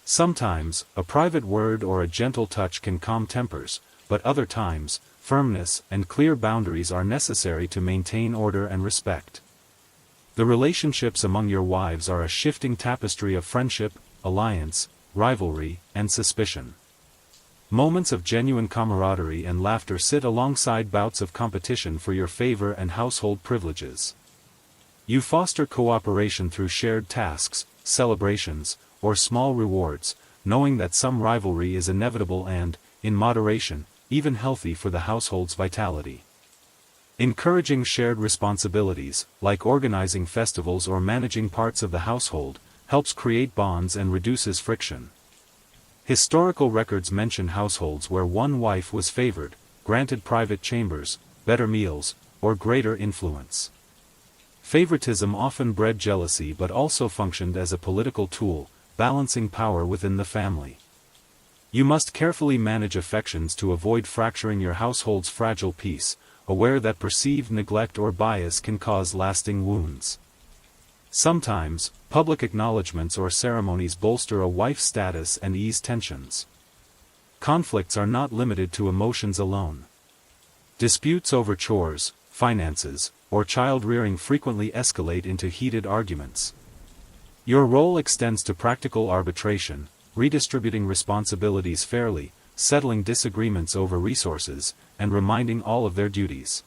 Sometimes, a private word or a gentle touch can calm tempers, but other times, firmness and clear boundaries are necessary to maintain order and respect. The relationships among your wives are a shifting tapestry of friendship, alliance, rivalry, and suspicion. Moments of genuine camaraderie and laughter sit alongside bouts of competition for your favor and household privileges. You foster cooperation through shared tasks, celebrations, or small rewards, knowing that some rivalry is inevitable and, in moderation, even healthy for the household's vitality. Encouraging shared responsibilities, like organizing festivals or managing parts of the household, helps create bonds and reduces friction. Historical records mention households where one wife was favored, granted private chambers, better meals, or greater influence. Favoritism often bred jealousy but also functioned as a political tool, balancing power within the family. You must carefully manage affections to avoid fracturing your household's fragile peace, aware that perceived neglect or bias can cause lasting wounds. Sometimes, public acknowledgments or ceremonies bolster a wife's status and ease tensions. Conflicts are not limited to emotions alone. Disputes over chores, finances, or child-rearing frequently escalate into heated arguments. Your role extends to practical arbitration, redistributing responsibilities fairly, settling disagreements over resources, and reminding all of their duties.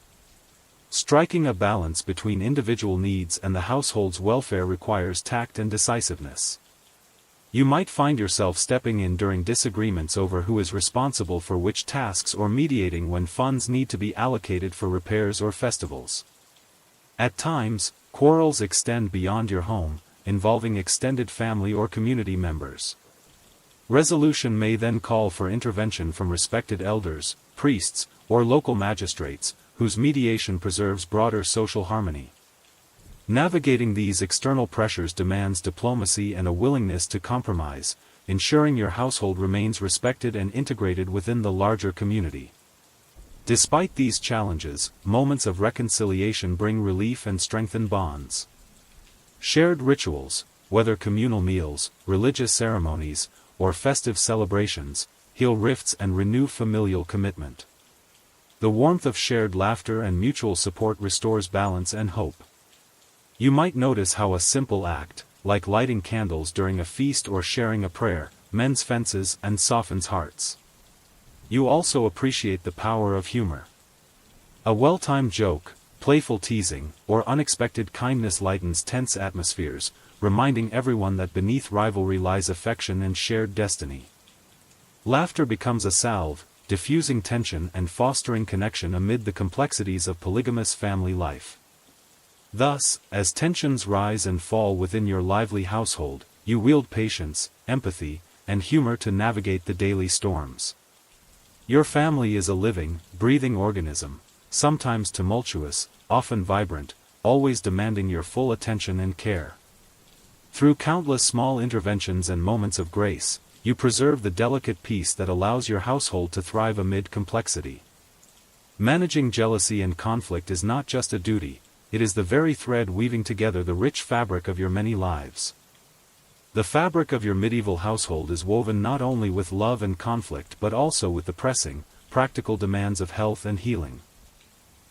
Striking a balance between individual needs and the household's welfare requires tact and decisiveness. You might find yourself stepping in during disagreements over who is responsible for which tasks or mediating when funds need to be allocated for repairs or festivals. At times, quarrels extend beyond your home, involving extended family or community members. Resolution may then call for intervention from respected elders, priests, or local magistrates, whose mediation preserves broader social harmony. Navigating these external pressures demands diplomacy and a willingness to compromise, ensuring your household remains respected and integrated within the larger community. Despite these challenges, moments of reconciliation bring relief and strengthen bonds. Shared rituals, whether communal meals, religious ceremonies, or festive celebrations, heal rifts and renew familial commitment. The warmth of shared laughter and mutual support restores balance and hope. You might notice how a simple act, like lighting candles during a feast or sharing a prayer, mends fences and softens hearts. You also appreciate the power of humor. A well-timed joke, playful teasing, or unexpected kindness lightens tense atmospheres, reminding everyone that beneath rivalry lies affection and shared destiny. Laughter becomes a salve, diffusing tension and fostering connection amid the complexities of polygamous family life. Thus, as tensions rise and fall within your lively household, you wield patience, empathy, and humor to navigate the daily storms. Your family is a living, breathing organism, sometimes tumultuous, often vibrant, always demanding your full attention and care. Through countless small interventions and moments of grace, you preserve the delicate peace that allows your household to thrive amid complexity. Managing jealousy and conflict is not just a duty, it is the very thread weaving together the rich fabric of your many lives. The fabric of your medieval household is woven not only with love and conflict but also with the pressing, practical demands of health and healing.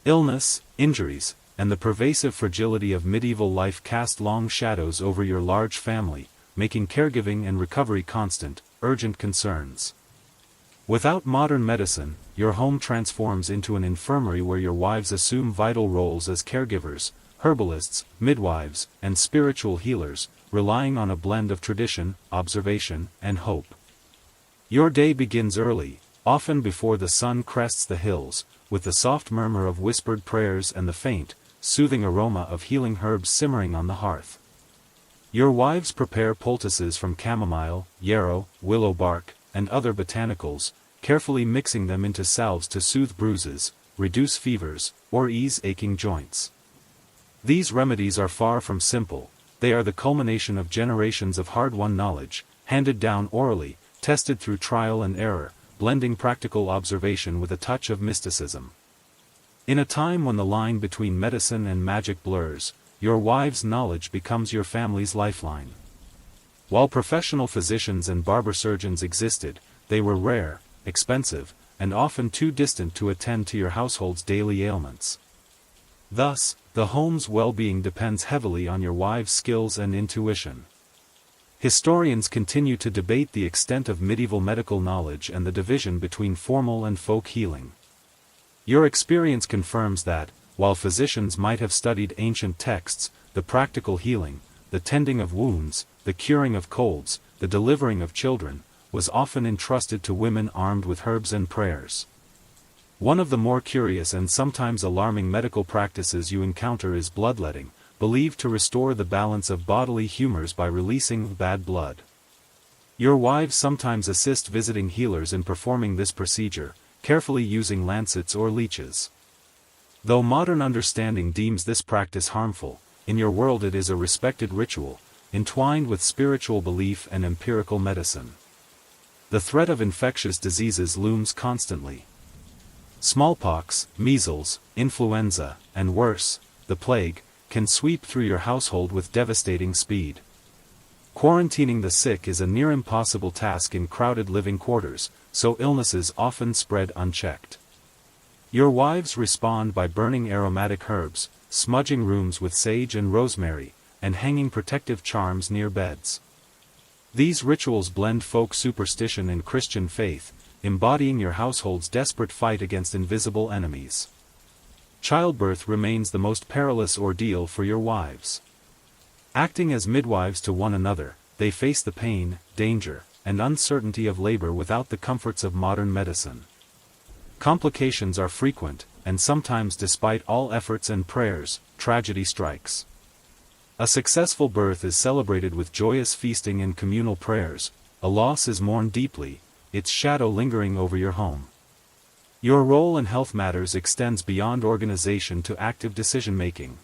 Illness, injuries, and the pervasive fragility of medieval life cast long shadows over your large family, making caregiving and recovery constant, urgent concerns. Without modern medicine, your home transforms into an infirmary where your wives assume vital roles as caregivers, herbalists, midwives, and spiritual healers, relying on a blend of tradition, observation, and hope. Your day begins early, often before the sun crests the hills, with the soft murmur of whispered prayers and the faint, soothing aroma of healing herbs simmering on the hearth. Your wives prepare poultices from chamomile, yarrow, willow bark, and other botanicals, carefully mixing them into salves to soothe bruises, reduce fevers, or ease aching joints. These remedies are far from simple, they are the culmination of generations of hard-won knowledge, handed down orally, tested through trial and error, blending practical observation with a touch of mysticism. In a time when the line between medicine and magic blurs, your wife's knowledge becomes your family's lifeline. While professional physicians and barber surgeons existed, they were rare, expensive, and often too distant to attend to your household's daily ailments. Thus, the home's well-being depends heavily on your wife's skills and intuition. Historians continue to debate the extent of medieval medical knowledge and the division between formal and folk healing. Your experience confirms that, while physicians might have studied ancient texts, the practical healing, the tending of wounds, the curing of colds, the delivering of children, was often entrusted to women armed with herbs and prayers. One of the more curious and sometimes alarming medical practices you encounter is bloodletting, believed to restore the balance of bodily humors by releasing bad blood. Your wives sometimes assist visiting healers in performing this procedure, carefully using lancets or leeches. Though modern understanding deems this practice harmful, in your world it is a respected ritual, entwined with spiritual belief and empirical medicine. The threat of infectious diseases looms constantly. Smallpox, measles, influenza, and worse, the plague, can sweep through your household with devastating speed. Quarantining the sick is a near impossible task in crowded living quarters, so illnesses often spread unchecked. Your wives respond by burning aromatic herbs, smudging rooms with sage and rosemary, and hanging protective charms near beds. These rituals blend folk superstition and Christian faith, embodying your household's desperate fight against invisible enemies. Childbirth remains the most perilous ordeal for your wives. Acting as midwives to one another, they face the pain, danger, and uncertainty of labor without the comforts of modern medicine. Complications are frequent, and sometimes despite all efforts and prayers, tragedy strikes. A successful birth is celebrated with joyous feasting and communal prayers, a loss is mourned deeply, its shadow lingering over your home. Your role in health matters extends beyond organization to active decision-making.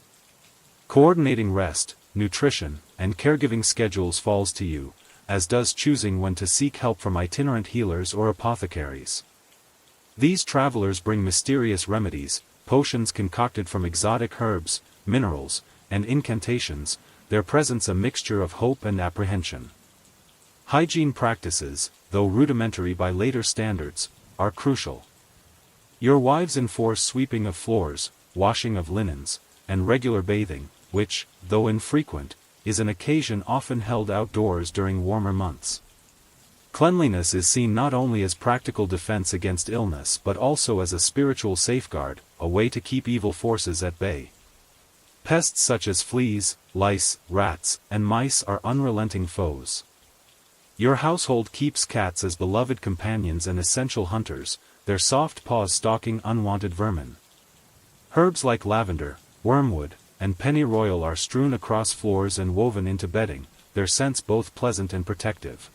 Coordinating rest, nutrition, and caregiving schedules falls to you, as does choosing when to seek help from itinerant healers or apothecaries. These travelers bring mysterious remedies, potions concocted from exotic herbs, minerals, and incantations, their presence a mixture of hope and apprehension. Hygiene practices, though rudimentary by later standards, are crucial. Your wives enforce sweeping of floors, washing of linens, and regular bathing, which, though infrequent, is an occasion often held outdoors during warmer months. Cleanliness is seen not only as practical defense against illness but also as a spiritual safeguard, a way to keep evil forces at bay. Pests such as fleas, lice, rats, and mice are unrelenting foes. Your household keeps cats as beloved companions and essential hunters, their soft paws stalking unwanted vermin. Herbs like lavender, wormwood, and pennyroyal are strewn across floors and woven into bedding, their scents both pleasant and protective.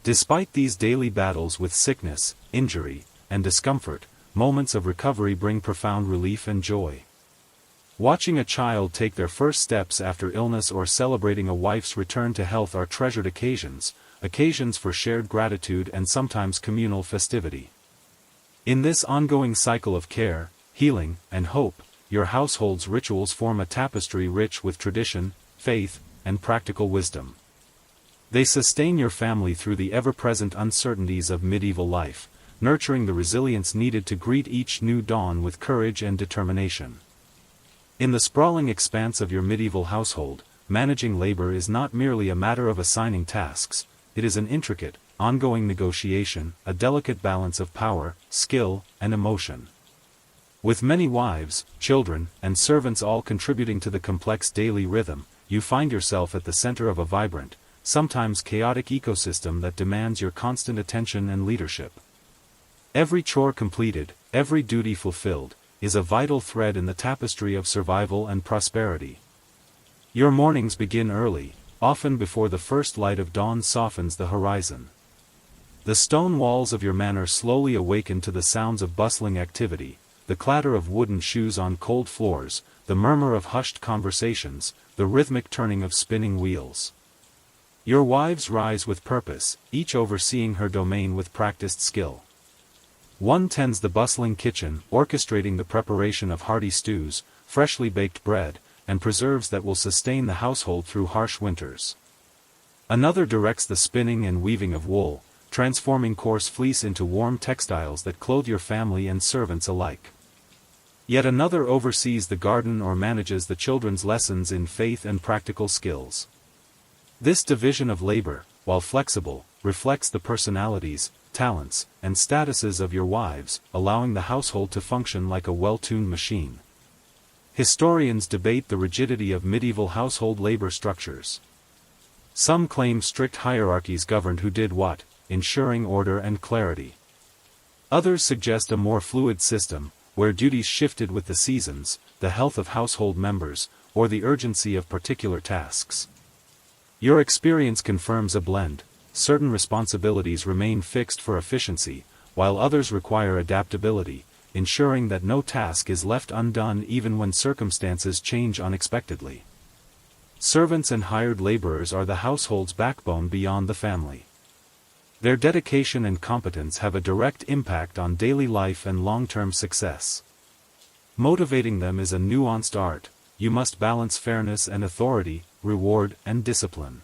Despite these daily battles with sickness, injury, and discomfort, moments of recovery bring profound relief and joy. Watching a child take their first steps after illness or celebrating a wife's return to health are treasured occasions for shared gratitude and sometimes communal festivity. In this ongoing cycle of care, healing, and hope, your household's rituals form a tapestry rich with tradition, faith, and practical wisdom. They sustain your family through the ever-present uncertainties of medieval life, nurturing the resilience needed to greet each new dawn with courage and determination. In the sprawling expanse of your medieval household, managing labor is not merely a matter of assigning tasks, it is an intricate, ongoing negotiation, a delicate balance of power, skill, and emotion. With many wives, children, and servants all contributing to the complex daily rhythm, you find yourself at the center of a vibrant, sometimes chaotic ecosystem that demands your constant attention and leadership. Every chore completed, every duty fulfilled, is a vital thread in the tapestry of survival and prosperity. Your mornings begin early, often before the first light of dawn softens the horizon. The stone walls of your manor slowly awaken to the sounds of bustling activity, the clatter of wooden shoes on cold floors, the murmur of hushed conversations, the rhythmic turning of spinning wheels. Your wives rise with purpose, each overseeing her domain with practiced skill. One tends the bustling kitchen, orchestrating the preparation of hearty stews, freshly baked bread, and preserves that will sustain the household through harsh winters. Another directs the spinning and weaving of wool, transforming coarse fleece into warm textiles that clothe your family and servants alike. Yet another oversees the garden or manages the children's lessons in faith and practical skills. This division of labor, while flexible, reflects the personalities, talents, and statuses of your wives, allowing the household to function like a well-tuned machine. Historians debate the rigidity of medieval household labor structures. Some claim strict hierarchies governed who did what, ensuring order and clarity. Others suggest a more fluid system, where duties shifted with the seasons, the health of household members, or the urgency of particular tasks. Your experience confirms a blend. Certain responsibilities remain fixed for efficiency, while others require adaptability, ensuring that no task is left undone even when circumstances change unexpectedly. Servants and hired laborers are the household's backbone beyond the family. Their dedication and competence have a direct impact on daily life and long-term success. Motivating them is a nuanced art. You must balance fairness and authority, reward and discipline.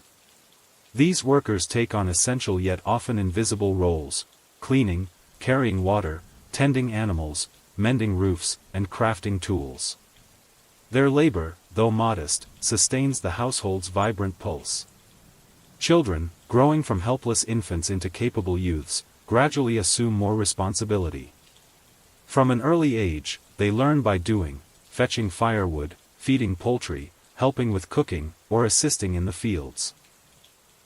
These workers take on essential yet often invisible roles: cleaning, carrying water, tending animals, mending roofs, and crafting tools. Their labor, though modest, sustains the household's vibrant pulse. Children, growing from helpless infants into capable youths, gradually assume more responsibility. From an early age, they learn by doing, fetching firewood, feeding poultry, helping with cooking, or assisting in the fields.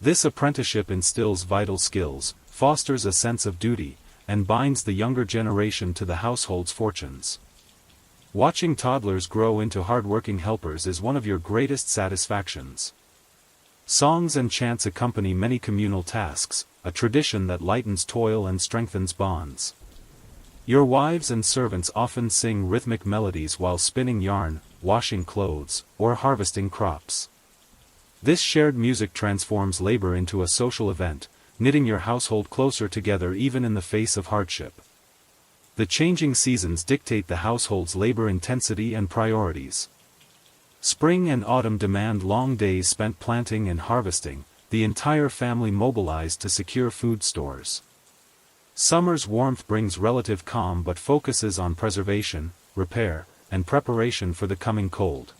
This apprenticeship instills vital skills, fosters a sense of duty, and binds the younger generation to the household's fortunes. Watching toddlers grow into hard-working helpers is one of your greatest satisfactions. Songs and chants accompany many communal tasks, a tradition that lightens toil and strengthens bonds. Your wives and servants often sing rhythmic melodies while spinning yarn, washing clothes, or harvesting crops. This shared music transforms labor into a social event, knitting your household closer together even in the face of hardship. The changing seasons dictate the household's labor intensity and priorities. Spring and autumn demand long days spent planting and harvesting, the entire family mobilized to secure food stores. Summer's warmth brings relative calm but focuses on preservation, repair, and preparation for the coming cold.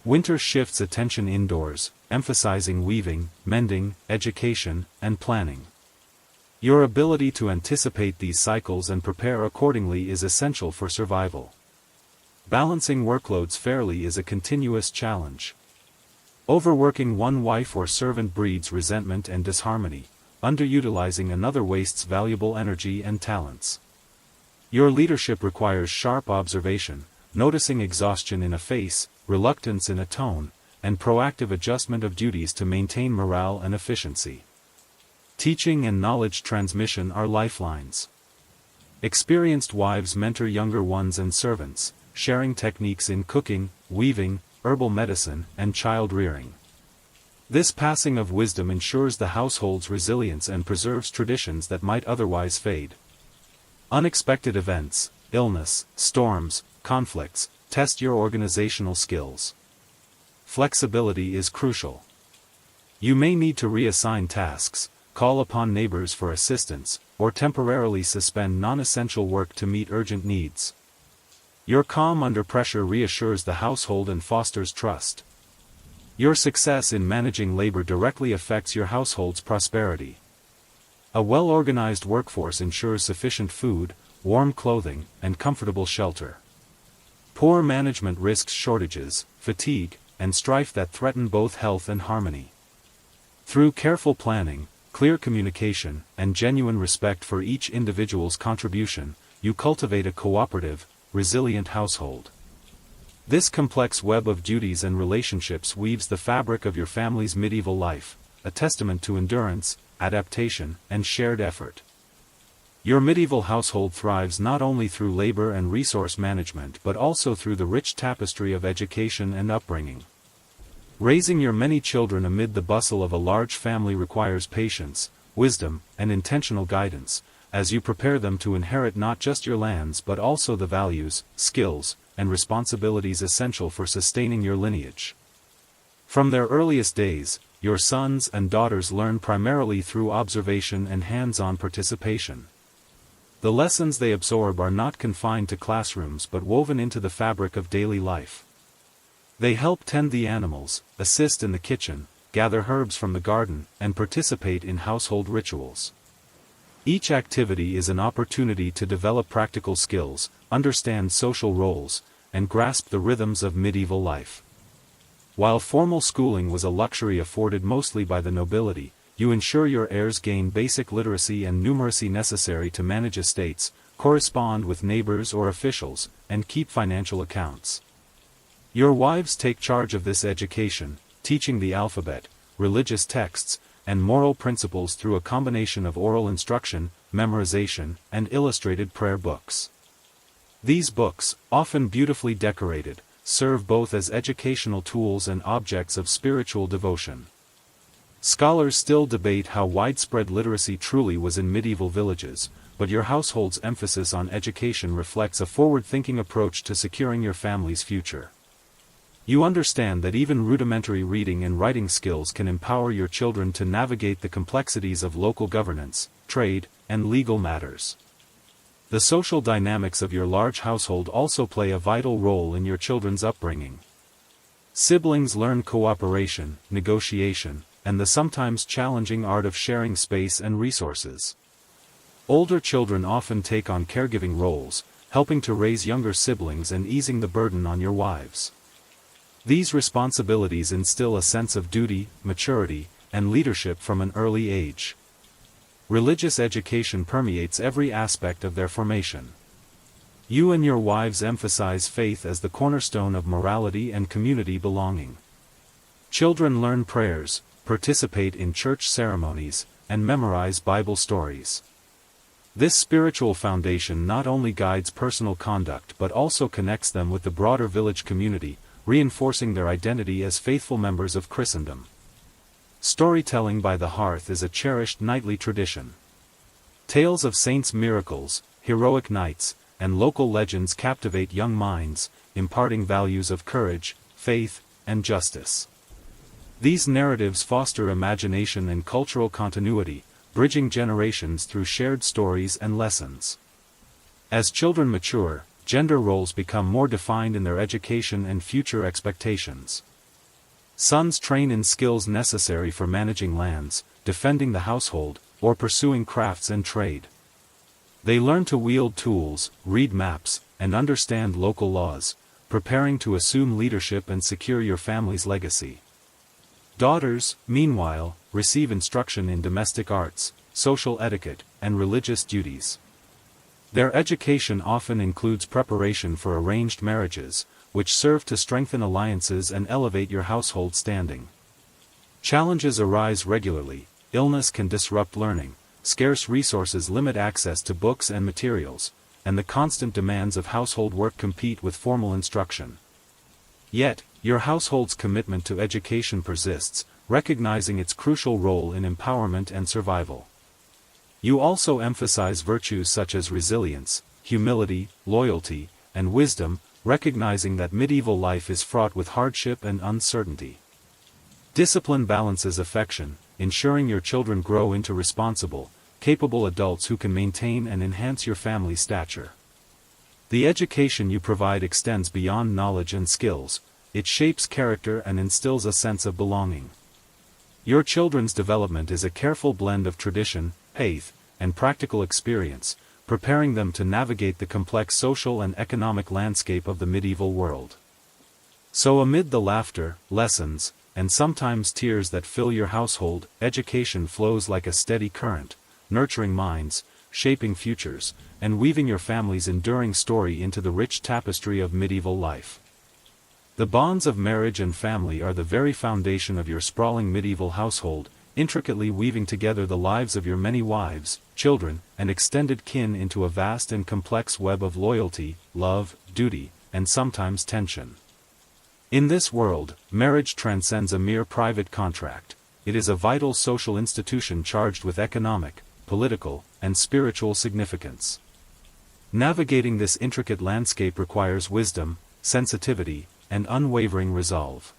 Winter shifts attention indoors, emphasizing weaving, mending, education, and planning. Your ability to anticipate these cycles and prepare accordingly is essential for survival. Balancing workloads fairly is a continuous challenge. Overworking one wife or servant breeds resentment and disharmony. Underutilizing another wastes valuable energy and talents. Your leadership requires sharp observation, noticing exhaustion in a face, reluctance in a tone, and proactive adjustment of duties to maintain morale and efficiency. Teaching and knowledge transmission are lifelines. Experienced wives mentor younger ones and servants, sharing techniques in cooking, weaving, herbal medicine, and child rearing. This passing of wisdom ensures the household's resilience and preserves traditions that might otherwise fade. Unexpected events, illness, storms, conflicts, test your organizational skills. Flexibility is crucial. You may need to reassign tasks, call upon neighbors for assistance, or temporarily suspend non-essential work to meet urgent needs. Your calm under pressure reassures the household and fosters trust. Your success in managing labor directly affects your household's prosperity. A well-organized workforce ensures sufficient food, warm clothing, and comfortable shelter. Poor management risks shortages, fatigue, and strife that threaten both health and harmony. Through careful planning, clear communication, and genuine respect for each individual's contribution, you cultivate a cooperative, resilient household. This complex web of duties and relationships weaves the fabric of your family's medieval life, a testament to endurance, adaptation, and shared effort. Your medieval household thrives not only through labor and resource management but also through the rich tapestry of education and upbringing. Raising your many children amid the bustle of a large family requires patience, wisdom, and intentional guidance, as you prepare them to inherit not just your lands but also the values, skills, and responsibilities essential for sustaining your lineage. From their earliest days, your sons and daughters learn primarily through observation and hands-on participation. The lessons they absorb are not confined to classrooms but woven into the fabric of daily life. They help tend the animals, assist in the kitchen, gather herbs from the garden, and participate in household rituals. Each activity is an opportunity to develop practical skills, understand social roles, and grasp the rhythms of medieval life. While formal schooling was a luxury afforded mostly by the nobility, you ensure your heirs gain basic literacy and numeracy necessary to manage estates, correspond with neighbors or officials, and keep financial accounts. Your wives take charge of this education, teaching the alphabet, religious texts, and moral principles through a combination of oral instruction, memorization, and illustrated prayer books. These books, often beautifully decorated, serve both as educational tools and objects of spiritual devotion. Scholars still debate how widespread literacy truly was in medieval villages, but your household's emphasis on education reflects a forward-thinking approach to securing your family's future. You understand that even rudimentary reading and writing skills can empower your children to navigate the complexities of local governance, trade, and legal matters. The social dynamics of your large household also play a vital role in your children's upbringing. Siblings learn cooperation, negotiation, and the sometimes challenging art of sharing space and resources. Older children often take on caregiving roles, helping to raise younger siblings and easing the burden on your wives. These responsibilities instill a sense of duty, maturity, and leadership from an early age. Religious education permeates every aspect of their formation. You and your wives emphasize faith as the cornerstone of morality and community belonging. Children learn prayers, participate in church ceremonies, and memorize Bible stories. This spiritual foundation not only guides personal conduct but also connects them with the broader village community, reinforcing their identity as faithful members of Christendom. Storytelling by the hearth is a cherished nightly tradition. Tales of saints' miracles, heroic knights, and local legends captivate young minds, imparting values of courage, faith, and justice. These narratives foster imagination and cultural continuity, bridging generations through shared stories and lessons. As children mature, gender roles become more defined in their education and future expectations. Sons train in skills necessary for managing lands, defending the household, or pursuing crafts and trade. They learn to wield tools, read maps, and understand local laws, preparing to assume leadership and secure your family's legacy. Daughters, meanwhile, receive instruction in domestic arts, social etiquette, and religious duties. Their education often includes preparation for arranged marriages, which serve to strengthen alliances and elevate your household standing. Challenges arise regularly: illness can disrupt learning, scarce resources limit access to books and materials, and the constant demands of household work compete with formal instruction. Yet, your household's commitment to education persists, recognizing its crucial role in empowerment and survival. You also emphasize virtues such as resilience, humility, loyalty, and wisdom, recognizing that medieval life is fraught with hardship and uncertainty. Discipline balances affection, ensuring your children grow into responsible, capable adults who can maintain and enhance your family's stature. The education you provide extends beyond knowledge and skills; it shapes character and instills a sense of belonging. Your children's development is a careful blend of tradition, faith, and practical experience, preparing them to navigate the complex social and economic landscape of the medieval world. So amid the laughter, lessons, and sometimes tears that fill your household. Education flows like a steady current, nurturing minds, shaping futures, and weaving your family's enduring story into the rich tapestry of medieval life. The bonds of marriage and family are the very foundation of your sprawling medieval household, intricately weaving together the lives of your many wives, children, and extended kin into a vast and complex web of loyalty, love, duty, and sometimes tension. In this world, marriage transcends a mere private contract. It is a vital social institution charged with economic, political, and spiritual significance. Navigating this intricate landscape requires wisdom, sensitivity, and unwavering resolve.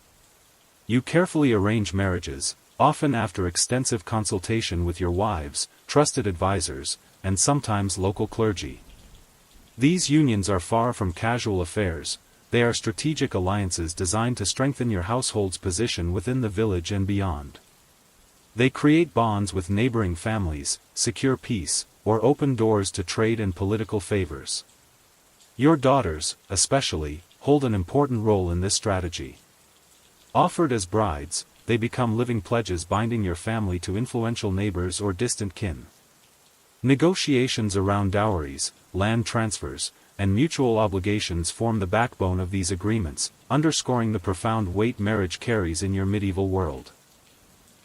You carefully arrange marriages, often after extensive consultation with your wives, trusted advisors, and sometimes local clergy. These unions are far from casual affairs. They are strategic alliances designed to strengthen your household's position within the village and beyond. They create bonds with neighboring families, secure peace, or open doors to trade and political favors. Your daughters, especially, hold an important role in this strategy. Offered as brides, they become living pledges binding your family to influential neighbors or distant kin. Negotiations around dowries, land transfers, and mutual obligations form the backbone of these agreements, underscoring the profound weight marriage carries in your medieval world.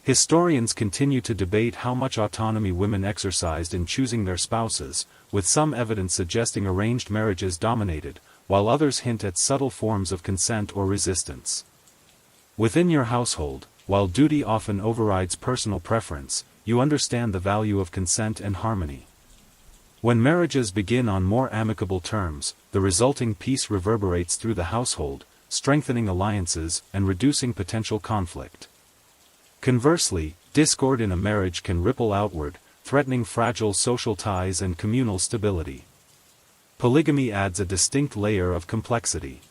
Historians continue to debate how much autonomy women exercised in choosing their spouses, with some evidence suggesting arranged marriages dominated, while others hint at subtle forms of consent or resistance. Within your household, while duty often overrides personal preference, you understand the value of consent and harmony. When marriages begin on more amicable terms, the resulting peace reverberates through the household, strengthening alliances and reducing potential conflict. Conversely, discord in a marriage can ripple outward, threatening fragile social ties and communal stability. Polygamy adds a distinct layer of complexity.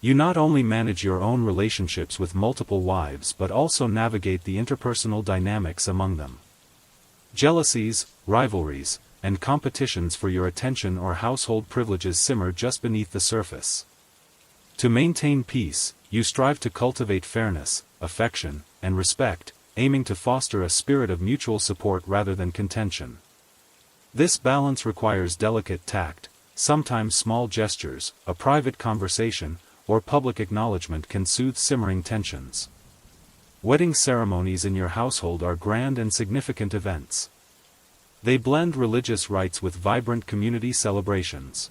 You not only manage your own relationships with multiple wives but also navigate the interpersonal dynamics among them. Jealousies, rivalries, and competitions for your attention or household privileges simmer just beneath the surface. To maintain peace, you strive to cultivate fairness, affection, and respect, aiming to foster a spirit of mutual support rather than contention. This balance requires delicate tact. Sometimes small gestures, a private conversation, or public acknowledgement can soothe simmering tensions. Wedding ceremonies in your household are grand and significant events. They blend religious rites with vibrant community celebrations.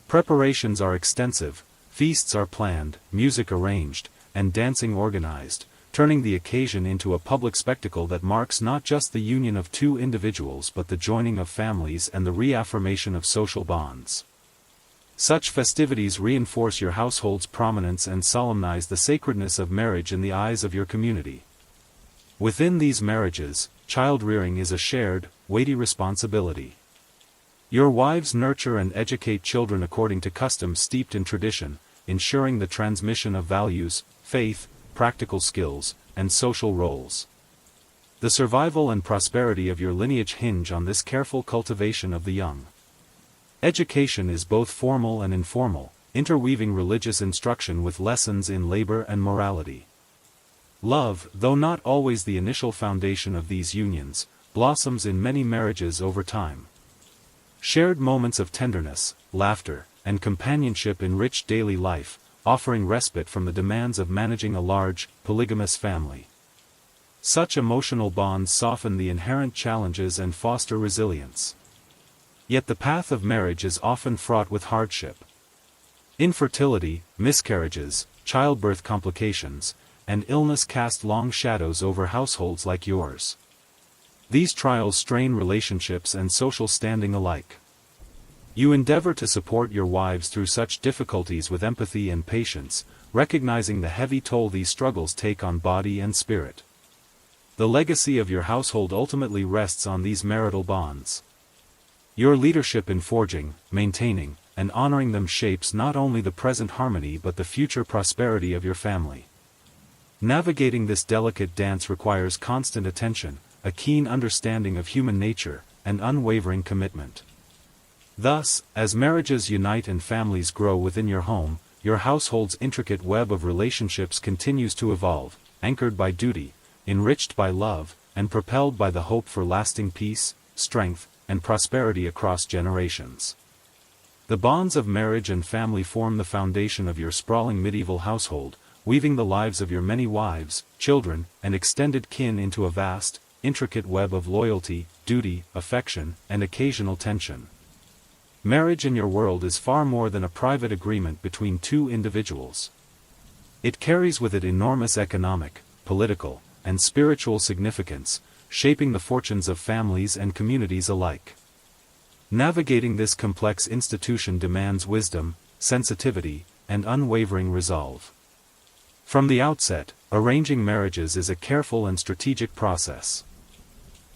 Preparations are extensive, feasts are planned, music arranged, and dancing organized, turning the occasion into a public spectacle that marks not just the union of two individuals but the joining of families and the reaffirmation of social bonds. Such festivities reinforce your household's prominence and solemnize the sacredness of marriage in the eyes of your community. Within these marriages, child-rearing is a shared, weighty responsibility. Your wives nurture and educate children according to customs steeped in tradition, ensuring the transmission of values, faith, practical skills, and social roles. The survival and prosperity of your lineage hinge on this careful cultivation of the young. Education is both formal and informal, interweaving religious instruction with lessons in labor and morality. Love, though not always the initial foundation of these unions, blossoms in many marriages over time. Shared moments of tenderness, laughter, and companionship enrich daily life, offering respite from the demands of managing a large, polygamous family. Such emotional bonds soften the inherent challenges and foster resilience. Yet the path of marriage is often fraught with hardship. Infertility, miscarriages, childbirth complications, and illness cast long shadows over households like yours. These trials strain relationships and social standing alike. You endeavor to support your wives through such difficulties with empathy and patience, recognizing the heavy toll these struggles take on body and spirit. The legacy of your household ultimately rests on these marital bonds. Your leadership in forging, maintaining, and honoring them shapes not only the present harmony but the future prosperity of your family. Navigating this delicate dance requires constant attention, a keen understanding of human nature, and unwavering commitment. Thus, as marriages unite and families grow within your home, your household's intricate web of relationships continues to evolve, anchored by duty, enriched by love, and propelled by the hope for lasting peace, strength, and prosperity across generations. The bonds of marriage and family form the foundation of your sprawling medieval household, weaving the lives of your many wives, children, and extended kin into a vast, intricate web of loyalty, duty, affection, and occasional tension. Marriage in your world is far more than a private agreement between two individuals. It carries with it enormous economic, political, and spiritual significance, shaping the fortunes of families and communities alike. Navigating this complex institution demands wisdom, sensitivity, and unwavering resolve. From the outset, arranging marriages is a careful and strategic process.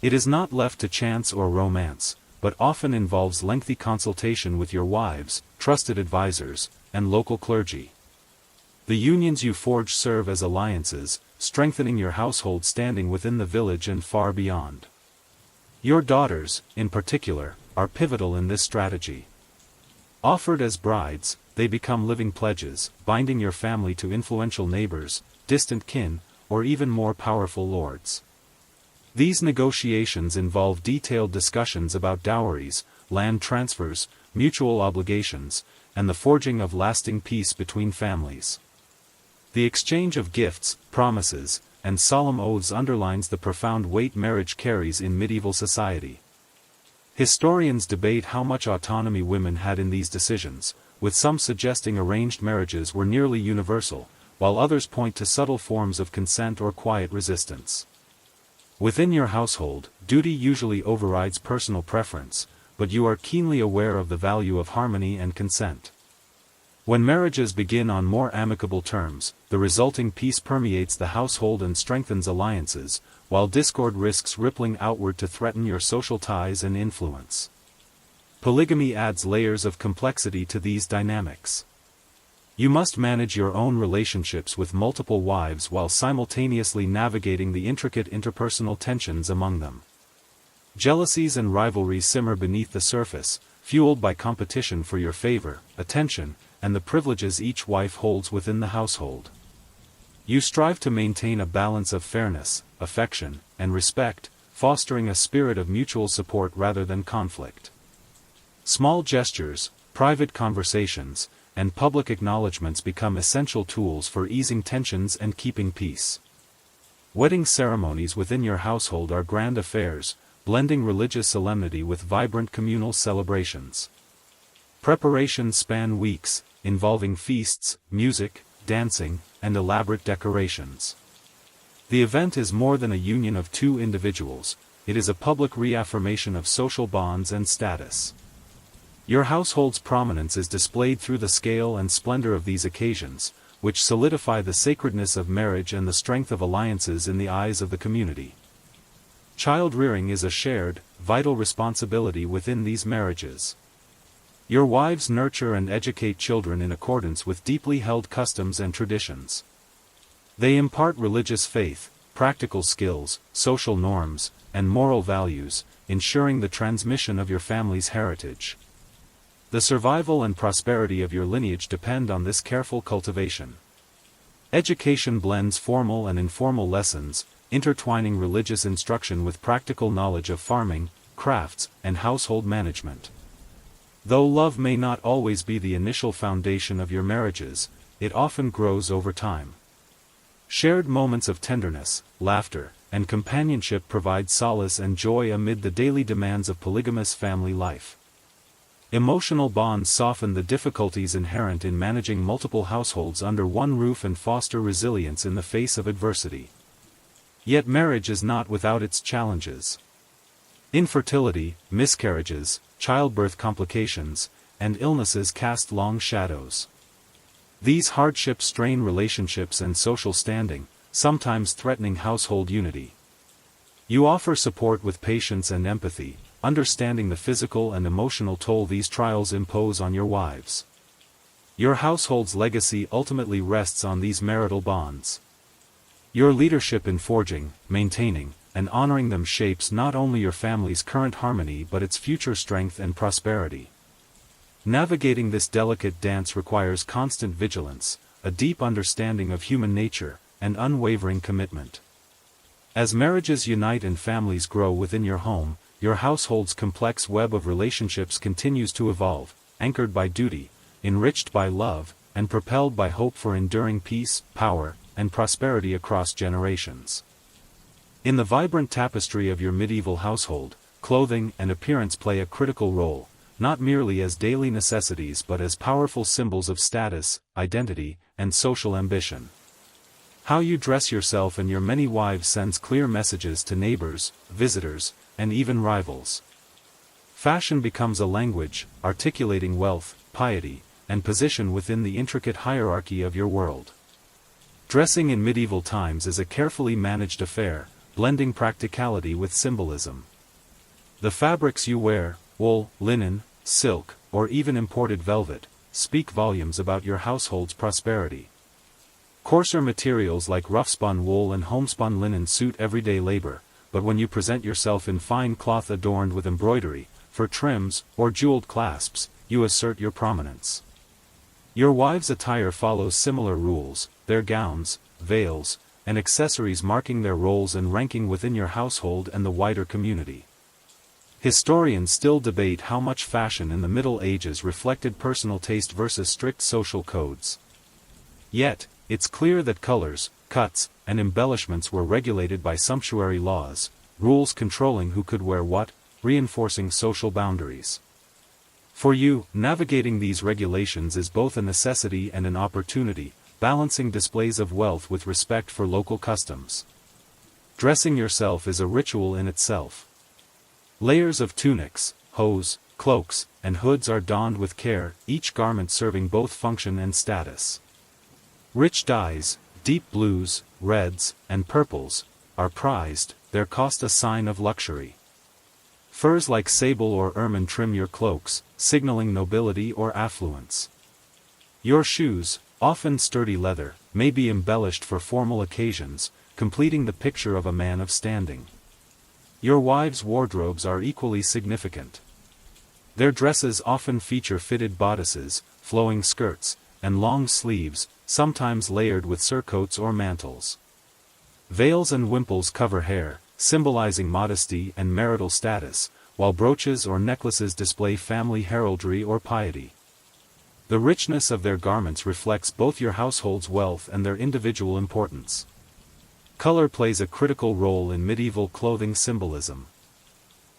It is not left to chance or romance, but often involves lengthy consultation with your wives, trusted advisors, and local clergy. The unions you forge serve as alliances, strengthening your household standing within the village and far beyond. Your daughters, in particular, are pivotal in this strategy. Offered as brides, they become living pledges, binding your family to influential neighbors, distant kin, or even more powerful lords. These negotiations involve detailed discussions about dowries, land transfers, mutual obligations, and the forging of lasting peace between families. The exchange of gifts, promises, and solemn oaths underlines the profound weight marriage carries in medieval society. Historians debate how much autonomy women had in these decisions, with some suggesting arranged marriages were nearly universal, while others point to subtle forms of consent or quiet resistance. Within your household, duty usually overrides personal preference, but you are keenly aware of the value of harmony and consent. When marriages begin on more amicable terms, the resulting peace permeates the household and strengthens alliances, while discord risks rippling outward to threaten your social ties and influence. Polygamy adds layers of complexity to these dynamics. You must manage your own relationships with multiple wives while simultaneously navigating the intricate interpersonal tensions among them. Jealousies and rivalries simmer beneath the surface, fueled by competition for your favor, attention, and the privileges each wife holds within the household. You strive to maintain a balance of fairness, affection, and respect, fostering a spirit of mutual support rather than conflict. Small gestures, private conversations, and public acknowledgments become essential tools for easing tensions and keeping peace. Wedding ceremonies within your household are grand affairs, blending religious solemnity with vibrant communal celebrations. Preparations span weeks, involving feasts, music, dancing, and elaborate decorations. The event is more than a union of two individuals, it is a public reaffirmation of social bonds and status. Your household's prominence is displayed through the scale and splendor of these occasions, which solidify the sacredness of marriage and the strength of alliances in the eyes of the community. Child-rearing is a shared, vital responsibility within these marriages. Your wives nurture and educate children in accordance with deeply held customs and traditions. They impart religious faith, practical skills, social norms, and moral values, ensuring the transmission of your family's heritage. The survival and prosperity of your lineage depend on this careful cultivation. Education blends formal and informal lessons, intertwining religious instruction with practical knowledge of farming, crafts, and household management. Though love may not always be the initial foundation of your marriages, it often grows over time. Shared moments of tenderness, laughter, and companionship provide solace and joy amid the daily demands of polygamous family life. Emotional bonds soften the difficulties inherent in managing multiple households under one roof and foster resilience in the face of adversity. Yet marriage is not without its challenges. Infertility, miscarriages, childbirth complications, and illnesses cast long shadows. These hardships strain relationships and social standing, sometimes threatening household unity. You offer support with patience and empathy, understanding the physical and emotional toll these trials impose on your wives. Your household's legacy ultimately rests on these marital bonds. Your leadership in forging, maintaining, and honoring them shapes not only your family's current harmony but its future strength and prosperity. Navigating this delicate dance requires constant vigilance, a deep understanding of human nature, and unwavering commitment. As marriages unite and families grow within your home, your household's complex web of relationships continues to evolve, anchored by duty, enriched by love, and propelled by hope for enduring peace, power, and prosperity across generations. In the vibrant tapestry of your medieval household, clothing and appearance play a critical role, not merely as daily necessities but as powerful symbols of status, identity, and social ambition. How you dress yourself and your many wives sends clear messages to neighbors, visitors, and even rivals. Fashion becomes a language, articulating wealth, piety, and position within the intricate hierarchy of your world. Dressing in medieval times is a carefully managed affair, blending practicality with symbolism. The fabrics you wear, wool, linen, silk, or even imported velvet, speak volumes about your household's prosperity. Coarser materials like rough-spun wool and homespun linen suit everyday labor, but when you present yourself in fine cloth adorned with embroidery, fur trims, or jeweled clasps, you assert your prominence. Your wives' attire follows similar rules, their gowns, veils, and accessories marking their roles and ranking within your household and the wider community. Historians still debate how much fashion in the Middle Ages reflected personal taste versus strict social codes. Yet, it's clear that colors, cuts, and embellishments were regulated by sumptuary laws, rules controlling who could wear what, reinforcing social boundaries. For you, navigating these regulations is both a necessity and an opportunity, balancing displays of wealth with respect for local customs. Dressing yourself is a ritual in itself. Layers of tunics, hose, cloaks, and hoods are donned with care, each garment serving both function and status. Rich dyes, deep blues, reds, and purples, are prized, their cost a sign of luxury. Furs like sable or ermine trim your cloaks, signaling nobility or affluence. Your shoes, often sturdy leather, may be embellished for formal occasions, completing the picture of a man of standing. Your wives' wardrobes are equally significant. Their dresses often feature fitted bodices, flowing skirts, and long sleeves, sometimes layered with surcoats or mantles. Veils and wimples cover hair, symbolizing modesty and marital status, while brooches or necklaces display family heraldry or piety. The richness of their garments reflects both your household's wealth and their individual importance. Color plays a critical role in medieval clothing symbolism.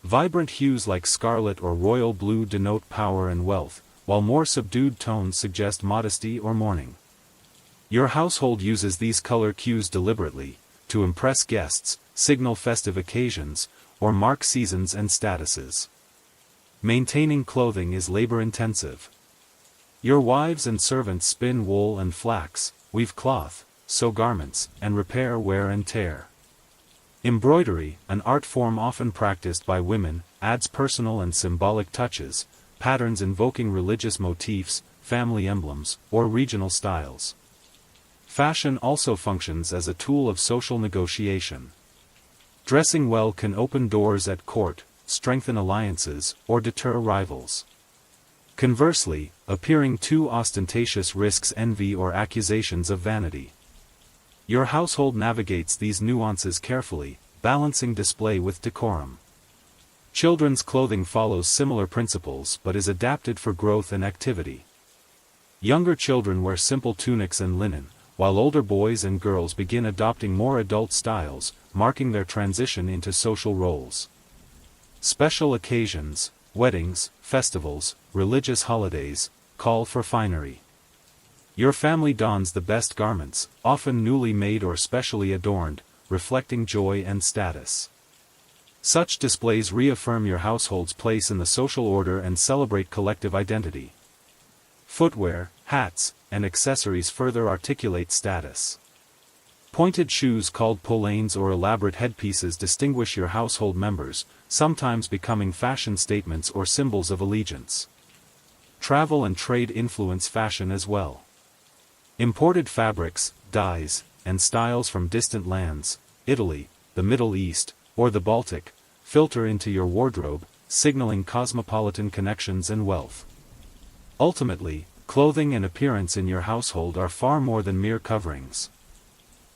Vibrant hues like scarlet or royal blue denote power and wealth, while more subdued tones suggest modesty or mourning. Your household uses these color cues deliberately, to impress guests, signal festive occasions, or mark seasons and statuses. Maintaining clothing is labor-intensive. Your wives and servants spin wool and flax, weave cloth, sew garments, and repair wear and tear. Embroidery, an art form often practiced by women, adds personal and symbolic touches, patterns invoking religious motifs, family emblems, or regional styles. Fashion also functions as a tool of social negotiation. Dressing well can open doors at court, strengthen alliances, or deter rivals. Conversely, appearing too ostentatious risks envy or accusations of vanity. Your household navigates these nuances carefully, balancing display with decorum. Children's clothing follows similar principles but is adapted for growth and activity. Younger children wear simple tunics and linen, while older boys and girls begin adopting more adult styles, marking their transition into social roles. Special occasions, weddings, festivals, religious holidays, call for finery. Your family dons the best garments, often newly made or specially adorned, reflecting joy and status. Such displays reaffirm your household's place in the social order and celebrate collective identity. Footwear, hats, and accessories further articulate status. Pointed shoes called polaines or elaborate headpieces distinguish your household members, sometimes becoming fashion statements or symbols of allegiance. Travel and trade influence fashion as well. Imported fabrics, dyes, and styles from distant lands, Italy, the Middle East, or the Baltic, filter into your wardrobe, signaling cosmopolitan connections and wealth. Ultimately, clothing and appearance in your household are far more than mere coverings.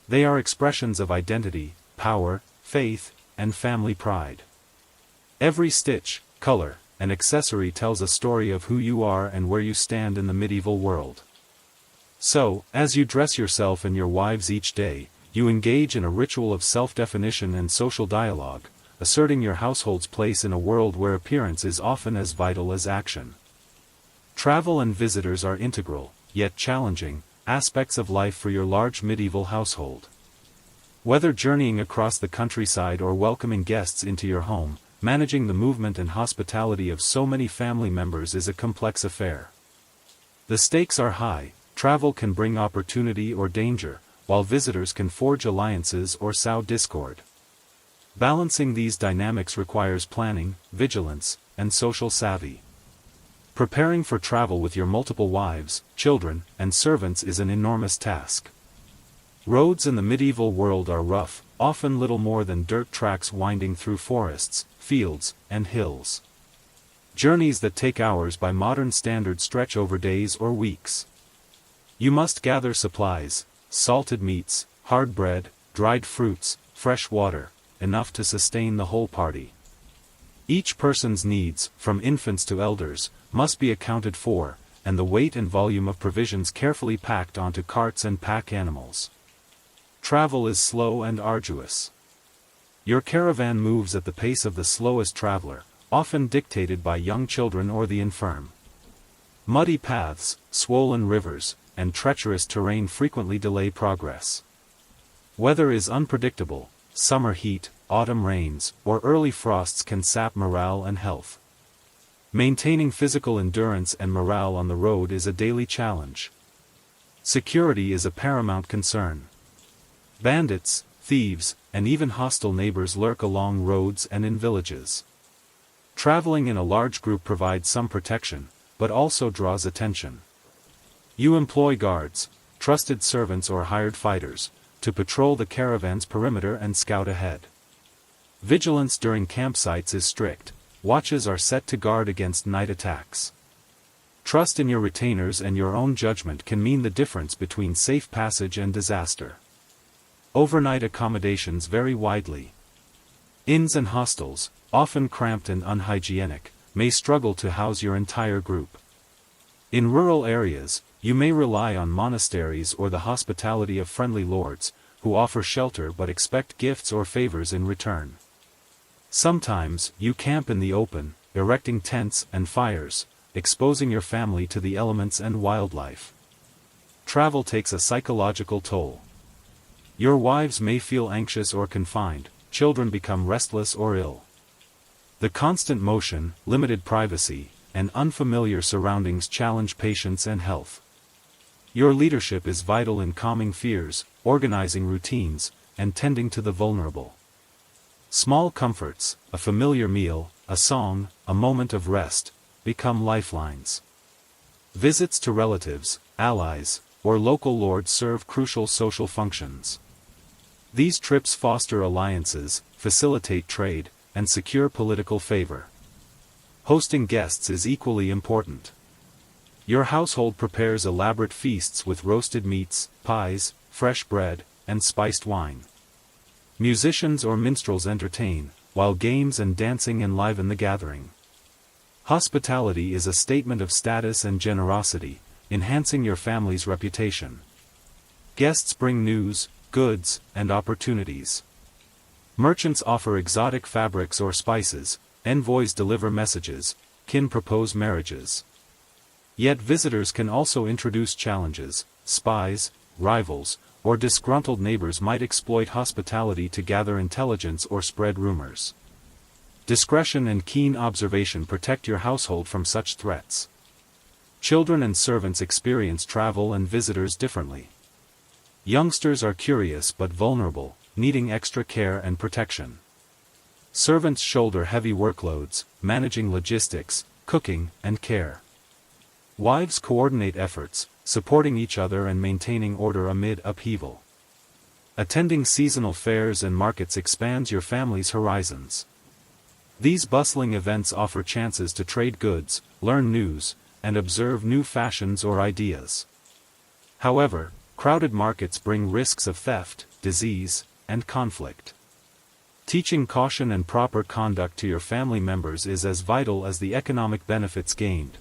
They are expressions of identity, power, faith, and family pride. Every stitch, color, and accessory tells a story of who you are and where you stand in the medieval world. So, as you dress yourself and your wives each day, you engage in a ritual of self-definition and social dialogue, asserting your household's place in a world where appearance is often as vital as action. Travel and visitors are integral, yet challenging, aspects of life for your large medieval household. Whether journeying across the countryside or welcoming guests into your home, managing the movement and hospitality of so many family members is a complex affair. The stakes are high. Travel can bring opportunity or danger, while visitors can forge alliances or sow discord. Balancing these dynamics requires planning, vigilance, and social savvy. Preparing for travel with your multiple wives, children, and servants is an enormous task. Roads in the medieval world are rough, often little more than dirt tracks winding through forests, fields, and hills. Journeys that take hours by modern standards stretch over days or weeks. You must gather supplies, salted meats, hard bread, dried fruits, fresh water, enough to sustain the whole party. Each person's needs, from infants to elders, must be accounted for, and the weight and volume of provisions carefully packed onto carts and pack animals. Travel is slow and arduous. Your caravan moves at the pace of the slowest traveler, often dictated by young children or the infirm. Muddy paths, swollen rivers, and treacherous terrain frequently delay progress. Weather is unpredictable. Summer heat, autumn rains, or early frosts can sap morale and health. Maintaining physical endurance and morale on the road is a daily challenge. Security is a paramount concern. Bandits, thieves, and even hostile neighbors lurk along roads and in villages. Traveling in a large group provides some protection, but also draws attention. You employ guards, trusted servants or hired fighters, to patrol the caravan's perimeter and scout ahead. Vigilance during campsites is strict. Watches are set to guard against night attacks. Trust in your retainers and your own judgment can mean the difference between safe passage and disaster. Overnight accommodations vary widely. Inns and hostels, often cramped and unhygienic, may struggle to house your entire group. In rural areas, you may rely on monasteries or the hospitality of friendly lords, who offer shelter but expect gifts or favors in return. Sometimes, you camp in the open, erecting tents and fires, exposing your family to the elements and wildlife. Travel takes a psychological toll. Your wives may feel anxious or confined, children become restless or ill. The constant motion, limited privacy, and unfamiliar surroundings challenge patience and health. Your leadership is vital in calming fears, organizing routines, and tending to the vulnerable. Small comforts, a familiar meal, a song, a moment of rest, become lifelines. Visits to relatives, allies, or local lords serve crucial social functions. These trips foster alliances, facilitate trade, and secure political favor. Hosting guests is equally important. Your household prepares elaborate feasts with roasted meats, pies, fresh bread, and spiced wine. Musicians or minstrels entertain, while games and dancing enliven the gathering. Hospitality is a statement of status and generosity, enhancing your family's reputation. Guests bring news, goods, and opportunities. Merchants offer exotic fabrics or spices, envoys deliver messages, kin propose marriages. Yet visitors can also introduce challenges. Spies, rivals, or disgruntled neighbors might exploit hospitality to gather intelligence or spread rumors. Discretion and keen observation protect your household from such threats. Children and servants experience travel and visitors differently. Youngsters are curious but vulnerable, needing extra care and protection. Servants shoulder heavy workloads, managing logistics, cooking, and care. Wives coordinate efforts, supporting each other and maintaining order amid upheaval. Attending seasonal fairs and markets expands your family's horizons. These bustling events offer chances to trade goods, learn news, and observe new fashions or ideas. However, crowded markets bring risks of theft, disease, and conflict. Teaching caution and proper conduct to your family members is as vital as the economic benefits gained.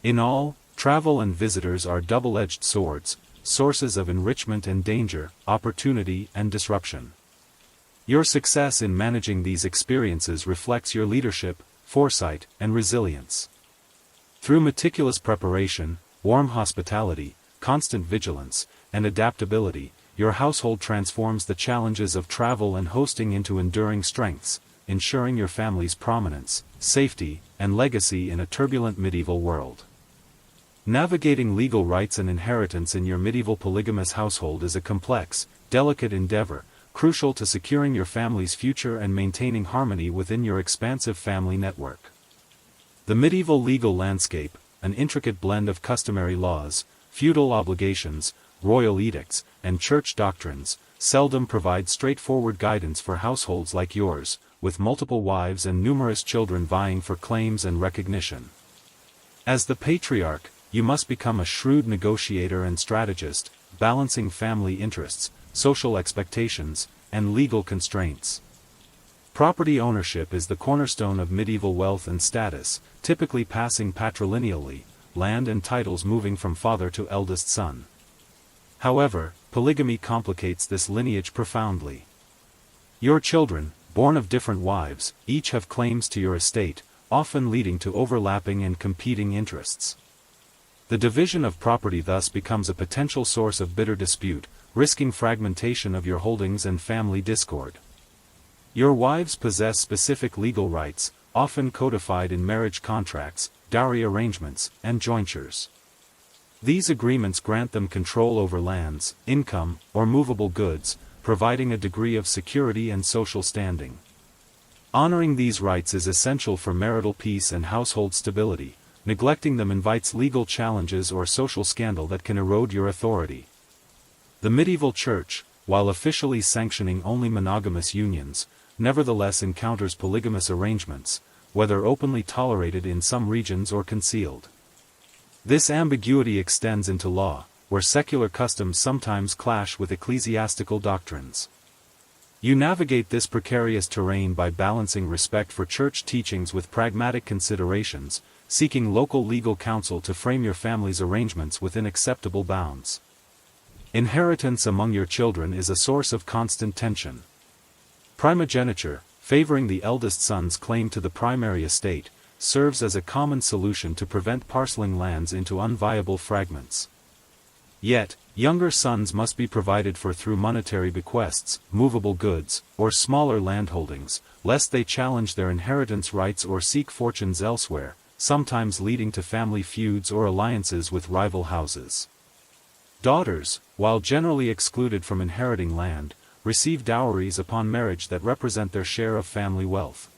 In all, travel and visitors are double-edged swords, sources of enrichment and danger, opportunity and disruption. Your success in managing these experiences reflects your leadership, foresight, and resilience. Through meticulous preparation, warm hospitality, constant vigilance, and adaptability, your household transforms the challenges of travel and hosting into enduring strengths, ensuring your family's prominence, safety, and legacy in a turbulent medieval world. Navigating legal rights and inheritance in your medieval polygamous household is a complex, delicate endeavor, crucial to securing your family's future and maintaining harmony within your expansive family network. The medieval legal landscape, an intricate blend of customary laws, feudal obligations, royal edicts, and church doctrines, seldom provides straightforward guidance for households like yours, with multiple wives and numerous children vying for claims and recognition. As the patriarch, you must become a shrewd negotiator and strategist, balancing family interests, social expectations, and legal constraints. Property ownership is the cornerstone of medieval wealth and status, typically passing patrilineally, land and titles moving from father to eldest son. However, polygamy complicates this lineage profoundly. Your children, born of different wives, each have claims to your estate, often leading to overlapping and competing interests. The division of property thus becomes a potential source of bitter dispute, risking fragmentation of your holdings and family discord. Your wives possess specific legal rights, often codified in marriage contracts, dowry arrangements, and jointures. These agreements grant them control over lands, income, or movable goods, providing a degree of security and social standing. Honoring these rights is essential for marital peace and household stability. Neglecting them invites legal challenges or social scandal that can erode your authority. The medieval church, while officially sanctioning only monogamous unions, nevertheless encounters polygamous arrangements, whether openly tolerated in some regions or concealed. This ambiguity extends into law, where secular customs sometimes clash with ecclesiastical doctrines. You navigate this precarious terrain by balancing respect for church teachings with pragmatic considerations, seeking local legal counsel to frame your family's arrangements within acceptable bounds. Inheritance among your children is a source of constant tension. Primogeniture, favoring the eldest son's claim to the primary estate, serves as a common solution to prevent parceling lands into unviable fragments. Yet, younger sons must be provided for through monetary bequests, movable goods, or smaller landholdings, lest they challenge their inheritance rights or seek fortunes elsewhere, sometimes leading to family feuds or alliances with rival houses. Daughters, while generally excluded from inheriting land, receive dowries upon marriage that represent their share of family wealth.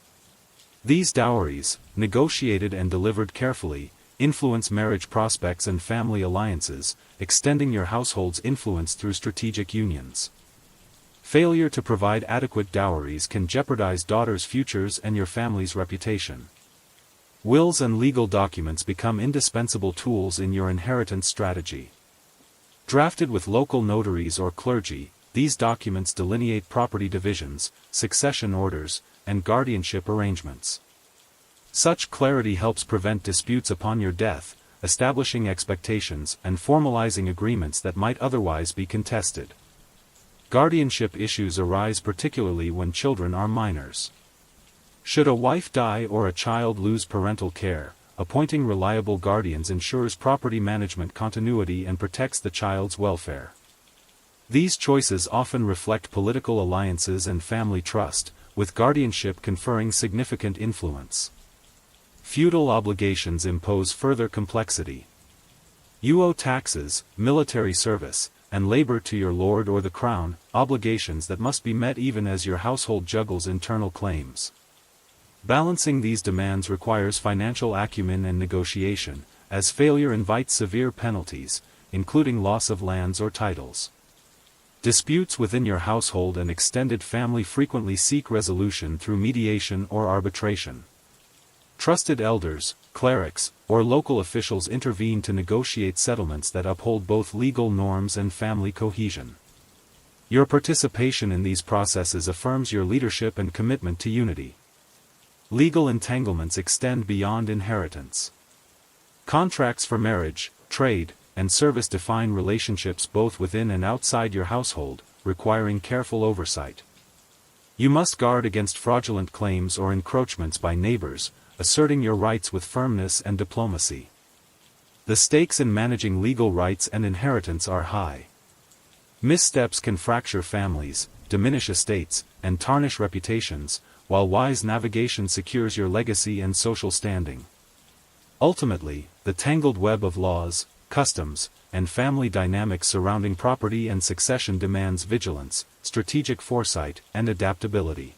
These dowries, negotiated and delivered carefully, influence marriage prospects and family alliances, extending your household's influence through strategic unions. Failure to provide adequate dowries can jeopardize daughters' futures and your family's reputation. Wills and legal documents become indispensable tools in your inheritance strategy. Drafted with local notaries or clergy, these documents delineate property divisions, succession orders, and guardianship arrangements. Such clarity helps prevent disputes upon your death, establishing expectations and formalizing agreements that might otherwise be contested. Guardianship issues arise particularly when children are minors. Should a wife die or a child lose parental care, appointing reliable guardians ensures property management continuity and protects the child's welfare. These choices often reflect political alliances and family trust, with guardianship conferring significant influence. Feudal obligations impose further complexity. You owe taxes, military service, and labor to your lord or the crown, obligations that must be met even as your household juggles internal claims. Balancing these demands requires financial acumen and negotiation, as failure invites severe penalties, including loss of lands or titles. Disputes within your household and extended family frequently seek resolution through mediation or arbitration. Trusted elders, clerics, or local officials intervene to negotiate settlements that uphold both legal norms and family cohesion. Your participation in these processes affirms your leadership and commitment to unity. Legal entanglements extend beyond inheritance. Contracts for marriage, trade, and service define relationships both within and outside your household, requiring careful oversight. You must guard against fraudulent claims or encroachments by neighbors, asserting your rights with firmness and diplomacy. The stakes in managing legal rights and inheritance are high. Missteps can fracture families, diminish estates, and tarnish reputations, while wise navigation secures your legacy and social standing. Ultimately, the tangled web of laws, customs, and family dynamics surrounding property and succession demands vigilance, strategic foresight, and adaptability.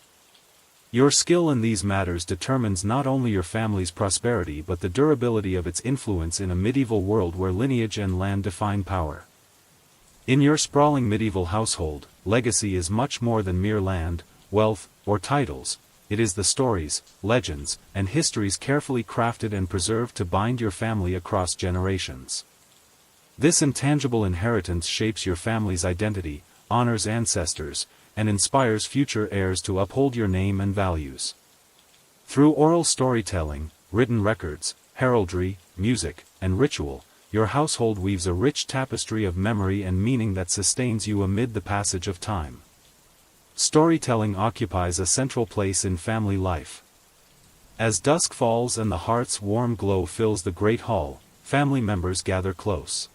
Your skill in these matters determines not only your family's prosperity but the durability of its influence in a medieval world where lineage and land define power. In your sprawling medieval household, legacy is much more than mere land, wealth, or titles. It is the stories, legends, and histories carefully crafted and preserved to bind your family across generations. This intangible inheritance shapes your family's identity, honors ancestors, and inspires future heirs to uphold your name and values. Through oral storytelling, written records, heraldry, music, and ritual, your household weaves a rich tapestry of memory and meaning that sustains you amid the passage of time. Storytelling occupies a central place in family life. As dusk falls and the hearth's warm glow fills the great hall, family members gather close.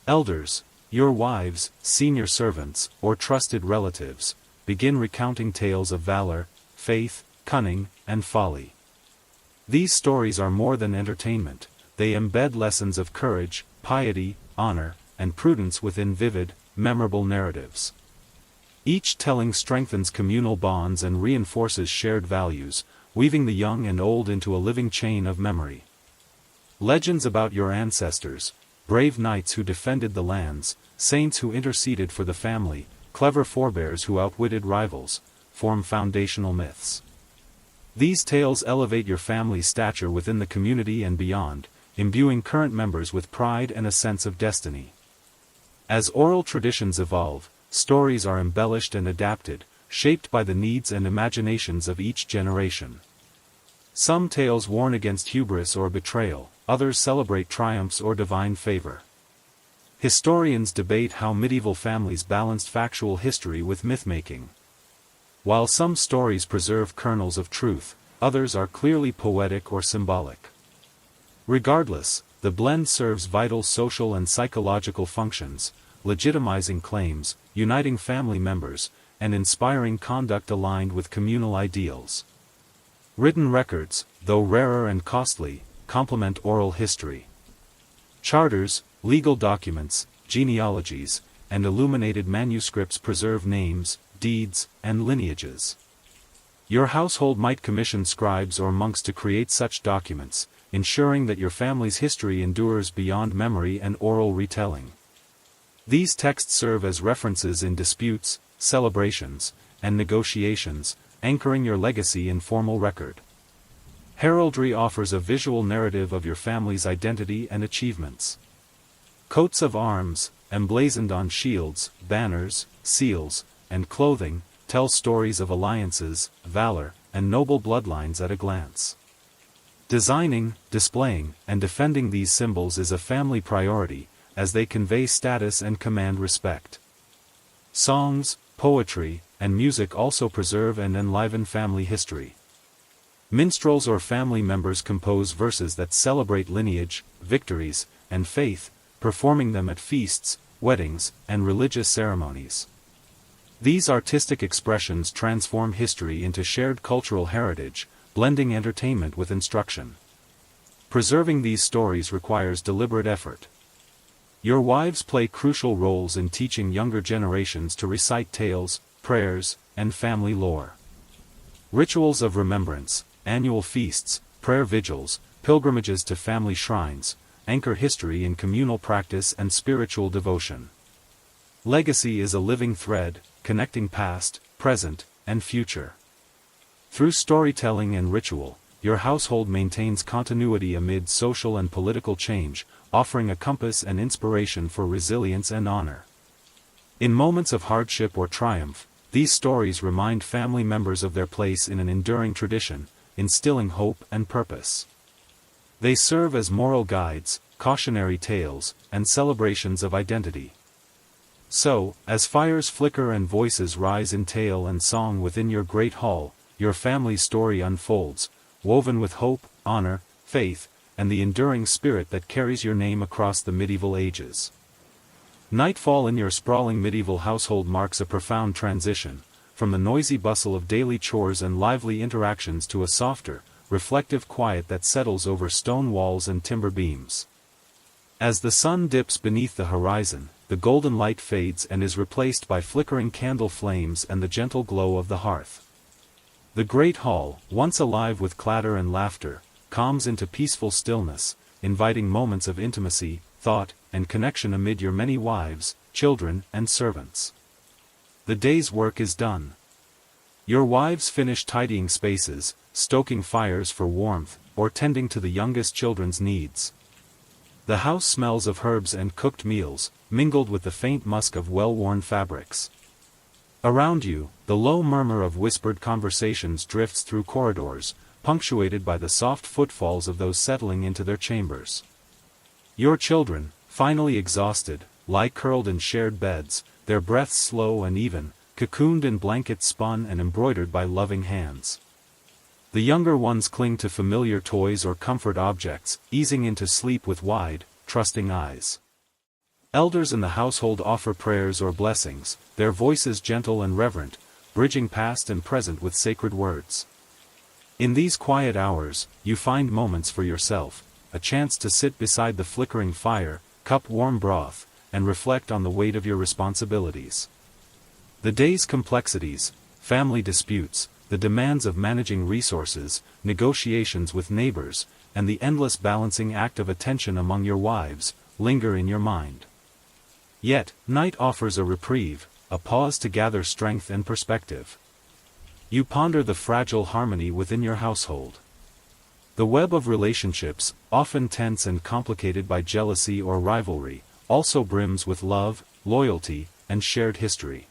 Elders, your wives, senior servants, or trusted relatives, begin recounting tales of valor, faith, cunning, and folly. These stories are more than entertainment, they embed lessons of courage, piety, honor, and prudence within vivid, memorable narratives. Each telling strengthens communal bonds and reinforces shared values, weaving the young and old into a living chain of memory. Legends about your ancestors, brave knights who defended the lands, saints who interceded for the family, clever forebears who outwitted rivals, form foundational myths. These tales elevate your family's stature within the community and beyond, imbuing current members with pride and a sense of destiny. As oral traditions evolve, stories are embellished and adapted, shaped by the needs and imaginations of each generation. Some tales warn against hubris or betrayal, others celebrate triumphs or divine favor. Historians debate how medieval families balanced factual history with myth-making. While some stories preserve kernels of truth, others are clearly poetic or symbolic. Regardless, the blend serves vital social and psychological functions, legitimizing claims, uniting family members, and inspiring conduct aligned with communal ideals. Written records, though rarer and costly, complement oral history. Charters, legal documents, genealogies, and illuminated manuscripts preserve names, deeds, and lineages. Your household might commission scribes or monks to create such documents, ensuring that your family's history endures beyond memory and oral retelling. These texts serve as references in disputes, celebrations, and negotiations, anchoring your legacy in formal record. Heraldry offers a visual narrative of your family's identity and achievements. Coats of arms, emblazoned on shields, banners, seals, and clothing, tell stories of alliances, valor, and noble bloodlines at a glance. Designing, displaying, and defending these symbols is a family priority, as they convey status and command respect. Songs, poetry, and music also preserve and enliven family history. Minstrels or family members compose verses that celebrate lineage, victories, and faith, performing them at feasts, weddings, and religious ceremonies. These artistic expressions transform history into shared cultural heritage, blending entertainment with instruction. Preserving these stories requires deliberate effort. Your wives play crucial roles in teaching younger generations to recite tales, prayers, and family lore. Rituals of remembrance, annual feasts, prayer vigils, pilgrimages to family shrines, anchor history in communal practice and spiritual devotion. Legacy is a living thread, connecting past, present, and future. Through storytelling and ritual, your household maintains continuity amid social and political change, offering a compass and inspiration for resilience and honor. In moments of hardship or triumph, these stories remind family members of their place in an enduring tradition, instilling hope and purpose. They serve as moral guides, cautionary tales, and celebrations of identity. So, as fires flicker and voices rise in tale and song within your great hall, your family's story unfolds, woven with hope, honor, faith, and the enduring spirit that carries your name across the medieval ages. Nightfall in your sprawling medieval household marks a profound transition, from the noisy bustle of daily chores and lively interactions to a softer, reflective quiet that settles over stone walls and timber beams. As the sun dips beneath the horizon, the golden light fades and is replaced by flickering candle flames and the gentle glow of the hearth. The great hall, once alive with clatter and laughter, calms into peaceful stillness, inviting moments of intimacy, thought, and connection amid your many wives, children, and servants. The day's work is done. Your wives finish tidying spaces, stoking fires for warmth, or tending to the youngest children's needs. The house smells of herbs and cooked meals, mingled with the faint musk of well-worn fabrics. Around you, the low murmur of whispered conversations drifts through corridors, punctuated by the soft footfalls of those settling into their chambers. Your children, finally exhausted, lie curled in shared beds, their breaths slow and even, cocooned in blankets spun and embroidered by loving hands. The younger ones cling to familiar toys or comfort objects, easing into sleep with wide, trusting eyes. Elders in the household offer prayers or blessings, their voices gentle and reverent, bridging past and present with sacred words. In these quiet hours, you find moments for yourself, a chance to sit beside the flickering fire, cup warm broth, and reflect on the weight of your responsibilities. The day's complexities, family disputes, the demands of managing resources, negotiations with neighbors, and the endless balancing act of attention among your wives, linger in your mind. Yet, night offers a reprieve, a pause to gather strength and perspective. You ponder the fragile harmony within your household. The web of relationships, often tense and complicated by jealousy or rivalry, also brims with love, loyalty, and shared history.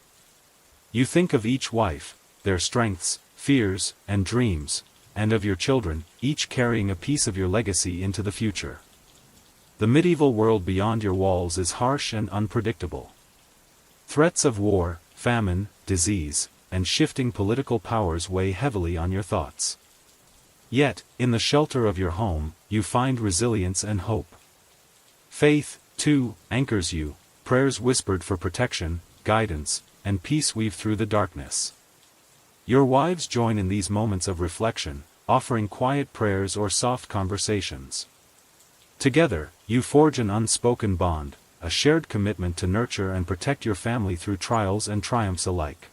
You think of each wife, their strengths, fears, and dreams, and of your children, each carrying a piece of your legacy into the future. The medieval world beyond your walls is harsh and unpredictable. Threats of war, famine, disease, and shifting political powers weigh heavily on your thoughts. Yet, in the shelter of your home, you find resilience and hope. Faith, too, anchors you, prayers whispered for protection, guidance, and peace weave through the darkness. Your wives join in these moments of reflection, offering quiet prayers or soft conversations. Together, you forge an unspoken bond, a shared commitment to nurture and protect your family through trials and triumphs alike.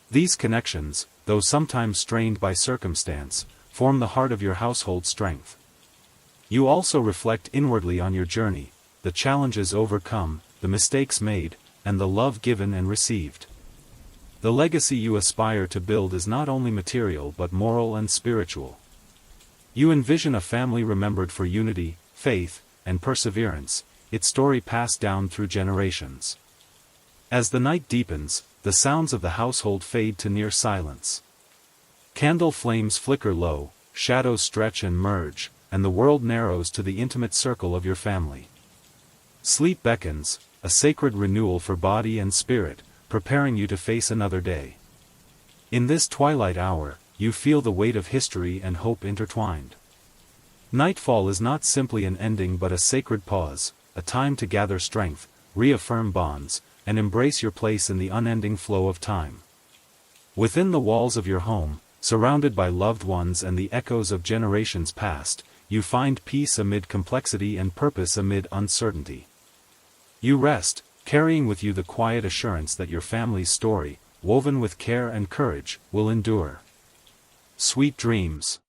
These connections, though sometimes strained by circumstance, form the heart of your household strength. You also reflect inwardly on your journey, the challenges overcome, the mistakes made, and the love given and received. The legacy you aspire to build is not only material but moral and spiritual. You envision a family remembered for unity, faith, and perseverance, its story passed down through generations. As the night deepens, the sounds of the household fade to near silence. Candle flames flicker low, shadows stretch and merge, and the world narrows to the intimate circle of your family. Sleep beckons, a sacred renewal for body and spirit, preparing you to face another day. In this twilight hour, you feel the weight of history and hope intertwined. Nightfall is not simply an ending but a sacred pause, a time to gather strength, reaffirm bonds, and embrace your place in the unending flow of time. Within the walls of your home, surrounded by loved ones and the echoes of generations past, you find peace amid complexity and purpose amid uncertainty. You rest, carrying with you the quiet assurance that your family's story, woven with care and courage, will endure. Sweet dreams.